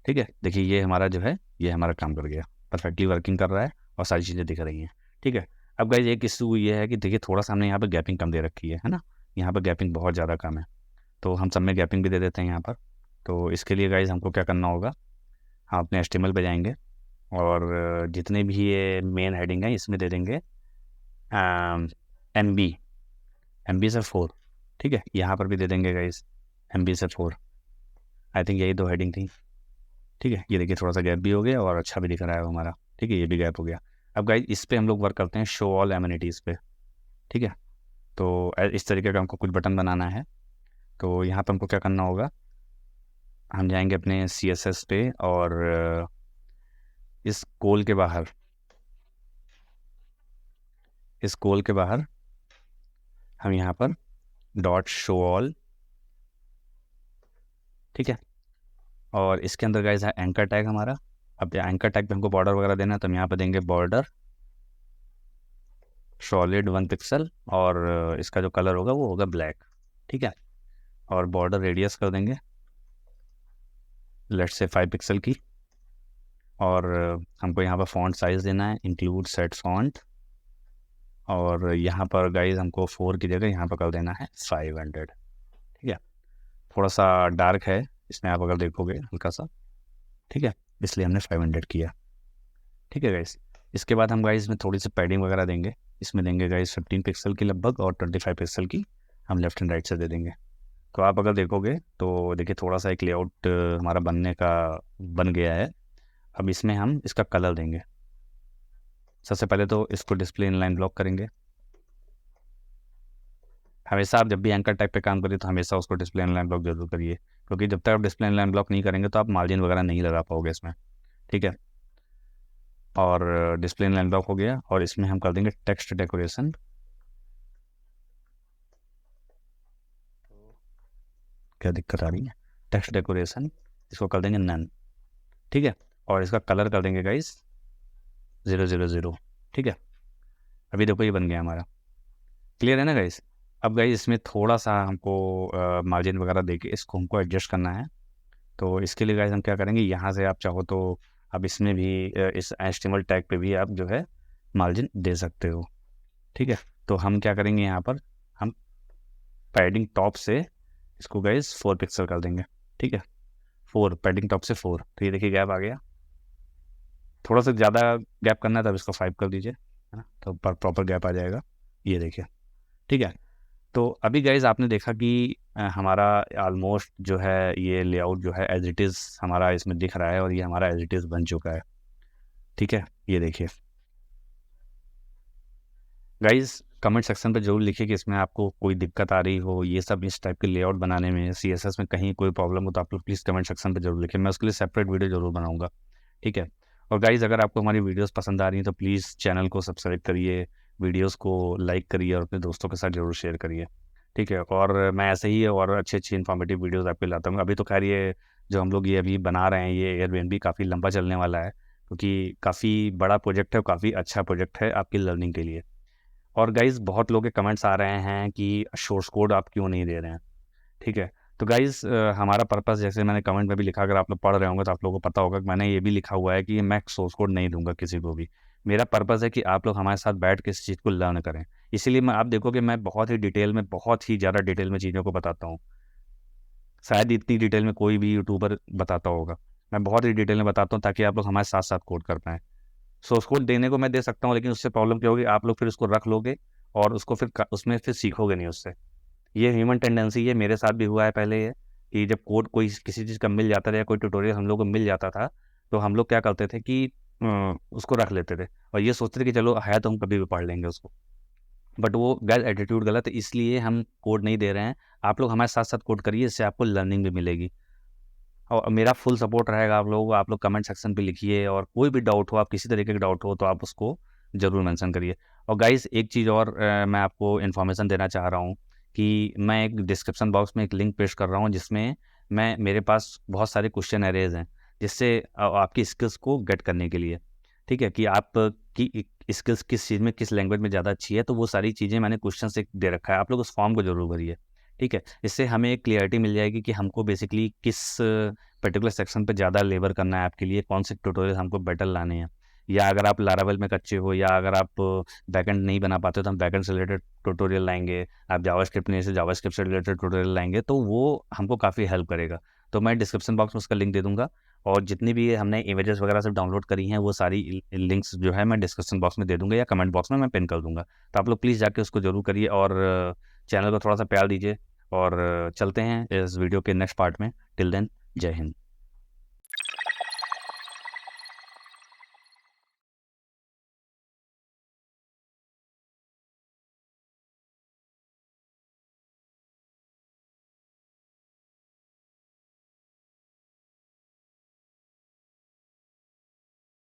ठीक है। देखिए ये हमारा जो है ये हमारा काम कर गया, परफेक्टली वर्किंग कर रहा है और सारी चीज़ें दिख रही हैं, ठीक है। अब गाइज एक इशू ये है कि देखिए थोड़ा सा हमने यहाँ पर गैपिंग कम दे रखी है ना, यहाँ पर गैपिंग बहुत ज़्यादा कम है, तो हम सब में गैपिंग भी दे देते हैं यहाँ पर। तो इसके लिए गाइज हमको क्या करना होगा, हम अपने HTML पे जाएंगे और जितने भी ये मेन हेडिंग है इसमें दे देंगे MB से 4, ठीक है। यहाँ पर भी दे देंगे गाइज MB से 4, आई थिंक यही दो हेडिंग थी, ठीक है। ये देखिए थोड़ा सा गैप भी हो गया और अच्छा भी दिख रहा है हमारा, ठीक है, ये भी गैप हो गया। अब गाइज इस पे हम लोग वर्क करते हैं शो ऑल एमिनिटीज़ पे, ठीक है। तो इस तरीके का हमको कुछ बटन बनाना है। तो यहाँ पर हमको क्या करना होगा, हम जाएंगे अपने CSS पे और इस कोल के बाहर हम यहाँ पर डॉट शो ऑल, ठीक है, और इसके अंदर गाइज है एंकर टैग हमारा। अब एंकर टैग पे हमको बॉर्डर वगैरह देना है, तो हम यहाँ पर देंगे बॉर्डर सॉलिड 1 पिक्सल और इसका जो कलर होगा वो होगा ब्लैक, ठीक है। और बॉर्डर रेडियस कर देंगे लेट्स से 5 पिक्सल की, और हमको यहाँ पर फॉन्ट साइज़ देना है इंक्लूड सेट फॉन्ट, और यहाँ पर गाइज हमको 4 की जगह यहाँ पर कर देना है 500, ठीक है। थोड़ा सा डार्क है इसमें, आप अगर देखोगे हल्का सा, ठीक है, इसलिए हमने 500 किया, ठीक है गाइज। इसके बाद हम गाइज में थोड़ी सी पैडिंग वगैरह देंगे, इसमें देंगे गाइज 15 पिक्सल की लगभग, और 25 पिक्सल की हम लेफ्ट एंड राइट से दे देंगे। तो आप अगर देखोगे तो देखिए थोड़ा सा एक लेआउट हमारा बन गया है। अब इसमें हम इसका कलर देंगे। सबसे पहले तो इसको डिस्प्ले इनलाइन ब्लॉक करेंगे। हमेशा आप जब भी एंकर टाइप पे काम करिए तो हमेशा उसको डिस्प्ले इनलाइन ब्लॉक जरूर करिए, क्योंकि जब तक आप डिस्प्ले इनलाइन ब्लॉक नहीं करेंगे तो आप मार्जिन वगैरह नहीं लगा पाओगे इसमें, ठीक है। और डिस्प्ले इनलाइन ब्लॉक हो गया, और इसमें हम कर देंगे टेक्स्ट डेकोरेशन, क्या दिक्कत आ रही है, टेक्स्ट डेकोरेशन इसको कर देंगे नन, ठीक है। और इसका कलर कर देंगे गाइस 000, ठीक है। अभी देखो ये बन गया हमारा, क्लियर है ना गाइस। अब गाइस इसमें थोड़ा सा हमको मार्जिन वगैरह देके इसको हमको एडजस्ट करना है। तो इसके लिए गाइस हम क्या करेंगे, यहाँ से आप चाहो तो अब इसमें भी इस HTML टैग पे भी आप जो है मार्जिन दे सकते हो, ठीक है। तो हम क्या करेंगे, यहाँ पर हम पैडिंग टॉप से इसको गाइस 4 पिक्सल कर देंगे, ठीक है, 4 पैडिंग टॉप से 4। तो ये देखिए गैप आ गया, थोड़ा सा ज़्यादा गैप करना है तब इसको 5 कर दीजिए, है ना, तो प्रॉपर गैप आ जाएगा, ये देखिए, ठीक है। तो अभी गाइज आपने देखा कि हमारा ऑलमोस्ट जो है ये लेआउट जो है एज इट इज़ हमारा इसमें दिख रहा है, और ये हमारा एज इट इज़ बन चुका है, ठीक है। ये देखिए गाइज कमेंट सेक्शन पे जरूर लिखिए कि इसमें आपको कोई दिक्कत आ रही हो, ये सब इस टाइप के लेआउट बनाने में, CSS में कहीं कोई प्रॉब्लम हो तो आप लोग प्लीज़ कमेंट सेक्शन पे जरूर लिखिए, मैं उसके लिए सेपरेट वीडियो जरूर बनाऊंगा। ठीक है। और गाइज़, अगर आपको हमारी वीडियोस पसंद आ रही हैं तो प्लीज़ चैनल को सब्सक्राइब करिए, वीडियोस को लाइक करिए और अपने दोस्तों के साथ जरूर शेयर करिए। ठीक है। और मैं ऐसे ही और अच्छी अच्छी इन्फॉर्मेटिव वीडियोस आपके लाता हूँ। अभी तो खैर ये जो हम लोग ये अभी बना रहे हैं, ये एयरबीएनबी काफ़ी लंबा चलने वाला है, क्योंकि काफ़ी बड़ा प्रोजेक्ट है और काफ़ी अच्छा प्रोजेक्ट है आपकी लर्निंग के लिए। और गाइज़, बहुत लोगों के कमेंट्स आ रहे हैं कि सोर्स कोड आप क्यों नहीं दे रहे हैं। ठीक है। तो गाइज़, हमारा पर्पस, जैसे मैंने कमेंट में भी लिखा, अगर आप लोग पढ़ रहे होंगे तो आप लोगों को पता होगा कि मैंने ये भी लिखा हुआ है कि मैं सोर्स कोड नहीं दूंगा किसी को भी। मेरा पर्पस है कि आप लोग हमारे साथ बैठ के इस चीज़ को लर्न करें। इसीलिए मैं, आप देखोगे, मैं बहुत ही डिटेल में, बहुत ही ज़्यादा डिटेल में चीज़ों को बताता हूँ। शायद इतनी डिटेल में कोई भी यूट्यूबर बताता होगा। मैं बहुत ही डिटेल में बताता हूँ ताकि आप लोग हमारे साथ साथ कोड कर पाएँ। सोर्स कोड देने को मैं दे सकता हूँ, लेकिन उससे प्रॉब्लम क्या होगी, आप लोग फिर उसको रख लोगे और उसको फिर उसमें फिर सीखोगे नहीं उससे। ये ह्यूमन टेंडेंसी है, मेरे साथ भी हुआ है पहले ये, कि जब कोड कोई किसी चीज़ का मिल जाता था या कोई ट्यूटोरियल हम लोग को मिल जाता था, तो हम लोग क्या करते थे कि उसको रख लेते थे और ये सोचते थे कि चलो है तो हम कभी भी पढ़ लेंगे उसको। बट वो गैर एटीट्यूड गलत है, इसलिए हम कोड नहीं दे रहे हैं। आप लोग हमारे साथ साथ कोड करिए, इससे आपको लर्निंग भी मिलेगी और मेरा फुल सपोर्ट रहेगा आप लोगों को। आप लोग कमेंट सेक्शन पे लिखिए और कोई भी डाउट हो, आप किसी तरीके का डाउट हो तो आप उसको ज़रूर मेंशन करिए। और गाइस, एक चीज़ और मैं आपको इन्फॉर्मेशन देना चाह रहा हूँ कि मैं एक डिस्क्रिप्शन बॉक्स में एक लिंक पेश कर रहा हूँ, जिसमें मेरे पास बहुत सारे क्वेश्चन एरेज हैं, जिससे आपकी स्किल्स को गेट करने के लिए, ठीक है, कि आप की स्किल्स किस चीज़ में, किस लैंग्वेज में ज़्यादा अच्छी है, तो वो सारी चीज़ें मैंने क्वेश्चन से दे रखा है। आप लोग उस फॉर्म को जरूर भरिए। ठीक है। इससे हमें एक क्लियरिटी मिल जाएगी कि हमको बेसिकली किस पर्टिकुलर सेक्शन पे ज़्यादा लेबर करना है आपके लिए, कौन से ट्यूटोरियल हमको बेटर लाने हैं। या अगर आप लारावेल में कच्चे हो या अगर आप बैकएंड नहीं बना पाते हो तो हम बैकएंड से रिलेटेड ट्यूटोरियल लाएंगे। आप जावास्क्रिप्ट नहीं से जावास्क्रिप्ट से रिलेटेड ट्यूटोरियल लाएंगे, तो वो हमको काफ़ी हेल्प करेगा। तो मैं डिस्क्रिप्शन बॉक्स में उसका लिंक दे दूंगा और जितनी भी हमने इमेजेस वगैरह सब डाउनलोड करी हैं वो सारी लिंक्स जो है मैं डिस्क्रिप्शन बॉक्स में दे दूंगा या कमेंट बॉक्स में मैं पिन कर दूंगा। तो आप लोग प्लीज़ जाके उसको जरूर करिए और चैनल को थोड़ा सा प्यार दीजिए। और चलते हैं इस वीडियो के नेक्स्ट पार्ट में। टिल देन, जय हिंद।